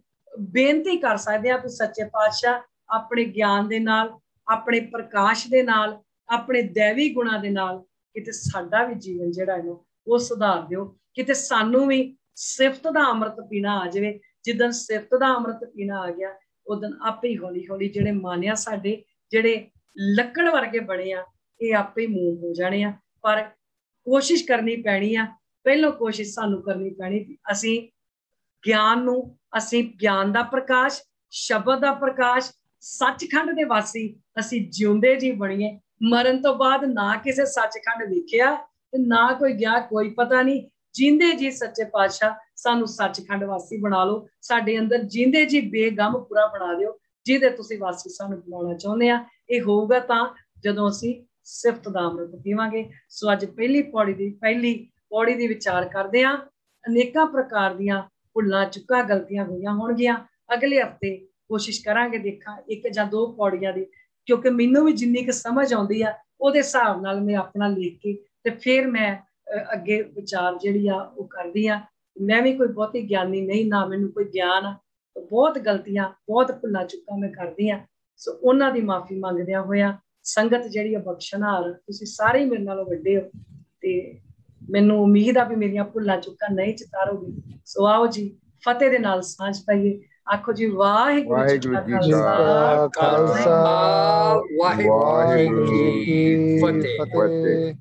Speaker 3: ਬੇਨਤੀ ਕਰ ਸਕਦੇ ਹਾਂ ਕਿ ਸੱਚੇ ਪਾਤਸ਼ਾਹ ਆਪਣੇ ਗਿਆਨ ਦੇ ਨਾਲ, ਆਪਣੇ ਪ੍ਰਕਾਸ਼ ਦੇ ਨਾਲ, ਆਪਣੇ ਦੈਵੀ ਗੁਣਾਂ ਦੇ ਨਾਲ ਕਿਤੇ ਸਾਡਾ ਵੀ ਜੀਵਨ ਜਿਹੜਾ ਇਹਨੂੰ ਉਹ ਸੁਧਾਰ ਦਿਓ, ਕਿਤੇ ਸਾਨੂੰ ਵੀ ਸਿਫਤ ਦਾ ਅੰਮ੍ਰਿਤ ਪੀਣਾ ਆ ਜਾਵੇ। ਜਿੱਦਣ ਸਿਫਤ ਦਾ ਅੰਮ੍ਰਿਤ ਪੀਣਾ ਆ ਗਿਆ, ਉਦੋਂ ਆਪੇ ਹੀ ਹੌਲੀ ਹੌਲੀ ਜਿਹੜੇ ਮਾਨਿਆ ਸਾਡੇ, ਜਿਹੜੇ ਲੱਕੜ ਵਰਗੇ ਬਣੇ ਆ, ਇਹ ਆਪੇ ਮੂੰਹ ਹੋ ਜਾਣੇ ਆ। ਪਰ ਕੋਸ਼ਿਸ਼ ਕਰਨੀ ਪੈਣੀ ਆ, ਪਹਿਲਾਂ ਕੋਸ਼ਿਸ਼ ਸਾਨੂੰ ਕਰਨੀ ਪੈਣੀ, ਅਸੀਂ ਗਿਆਨ ਨੂੰ, ਅਸੀਂ ਗਿਆਨ ਦਾ ਪ੍ਰਕਾਸ਼, ਸ਼ਬਦ ਦਾ ਪ੍ਰਕਾਸ਼, ਸੱਚਖੰਡ ਦੇ ਵਾਸੀ ਅਸੀਂ ਜਿਉਂਦੇ ਜੀ ਬਣੀਏ। ਮਰਨ ਤੋਂ ਬਾਅਦ ਨਾ ਕਿਸੇ ਸੱਚਖੰਡ ਵੇਖਿਆ ਤੇ ਨਾ ਕੋਈ ਗਿਆ, ਕੋਈ ਪਤਾ ਨਹੀਂ। ਜਿੰਦੇ ਜੀ ਸੱਚੇ ਪਾਤਸ਼ਾਹ ਸਾਨੂੰ ਸੱਚਖੰਡ ਵਾਸੀ ਬਣਾ ਲਓ, ਸਾਡੇ ਅੰਦਰ ਜਿੰਦੇ ਜੀ ਬੇਗਮ ਪੂਰਾ ਬਣਾ ਦਿਓ, ਜਿਹਦੇ ਤੁਸੀਂ ਵਾਸੀ ਸਾਨੂੰ ਬਣਾਉਣਾ ਚਾਹੁੰਦੇ ਆ। ਇਹ ਹੋਊਗਾ ਤਾਂ ਜਦੋਂ ਅਸੀਂ ਸਿਫਤ ਦਾ ਅੰਮ੍ਰਿਤ ਪੀਵਾਂਗੇ। ਸੋ ਅੱਜ ਪਹਿਲੀ ਪੌੜੀ ਦੀ ਵਿਚਾਰ ਕਰਦੇ ਹਾਂ। ਅਨੇਕਾਂ ਪ੍ਰਕਾਰ ਦੀਆਂ ਭੁੱਲਾਂ ਚੁੱਕਾਂ ਗਲਤੀਆਂ ਹੋਈਆਂ ਹੋਣਗੀਆਂ। ਅਗਲੇ ਹਫ਼ਤੇ ਕੋਸ਼ਿਸ਼ ਕਰਾਂਗੇ, ਦੇਖਾਂ 1 ਜਾਂ 2 ਪੌੜੀਆਂ ਦੀ, ਕਿਉਂਕਿ ਮੈਨੂੰ ਵੀ ਜਿੰਨੀ ਕੁ ਸਮਝ ਆਉਂਦੀ ਆ ਉਹਦੇ ਹਿਸਾਬ ਨਾਲ ਮੈਂ ਆਪਣਾ ਲਿਖ ਕੇ ਤੇ ਫਿਰ ਮੈਂ ਅੱਗੇ ਵਿਚਾਰ ਜਿਹੜੀ ਆ ਉਹ ਕਰਦੀ ਆ। ਮੈਂ ਵੀ ਕੋਈ ਬਹੁਤੀ ਗਿਆਨੀ ਨਹੀਂ, ਨਾ ਮੈਨੂੰ ਕੋਈ ਗਿਆਨ ਆ, ਬਹੁਤ ਗਲਤੀਆਂ, ਬਹੁਤ ਭੁੱਲਾਂ ਚੁੱਕਾਂ ਮੈਂ ਕਰਦੀ ਆ। ਸੋ ਉਹਨਾਂ ਦੀ ਮਾਫੀ ਮੰਗਦਿਆਂ ਹੋਇਆ ਸੰਗਤ ਜਿਹੜੀ ਆ ਬਖਸ਼ਣਹਾਰ, ਤੁਸੀਂ ਸਾਰੇ ਮੇਰੇ ਨਾਲੋਂ ਵੱਡੇ ਹੋ ਤੇ ਮੈਨੂੰ ਉਮੀਦ ਆ ਵੀ ਮੇਰੀਆਂ ਭੁੱਲਾਂ ਚੁੱਕਾਂ ਨਹੀਂ ਚਿਤਾਰੋਗੇ। ਸੋ ਆਓ ਜੀ ਫਤਿਹ ਦੇ ਨਾਲ ਸਾਂਝ ਪਾਈਏ। ਆਖੋ ਜੀ ਵਾਹਿਗੁਰੂ ਜੀ ਕਾ ਖਾਲਸਾ,
Speaker 1: ਵਾਹਿਗੁਰੂ ਜੀ ਕੀ ਫਤਿਹ।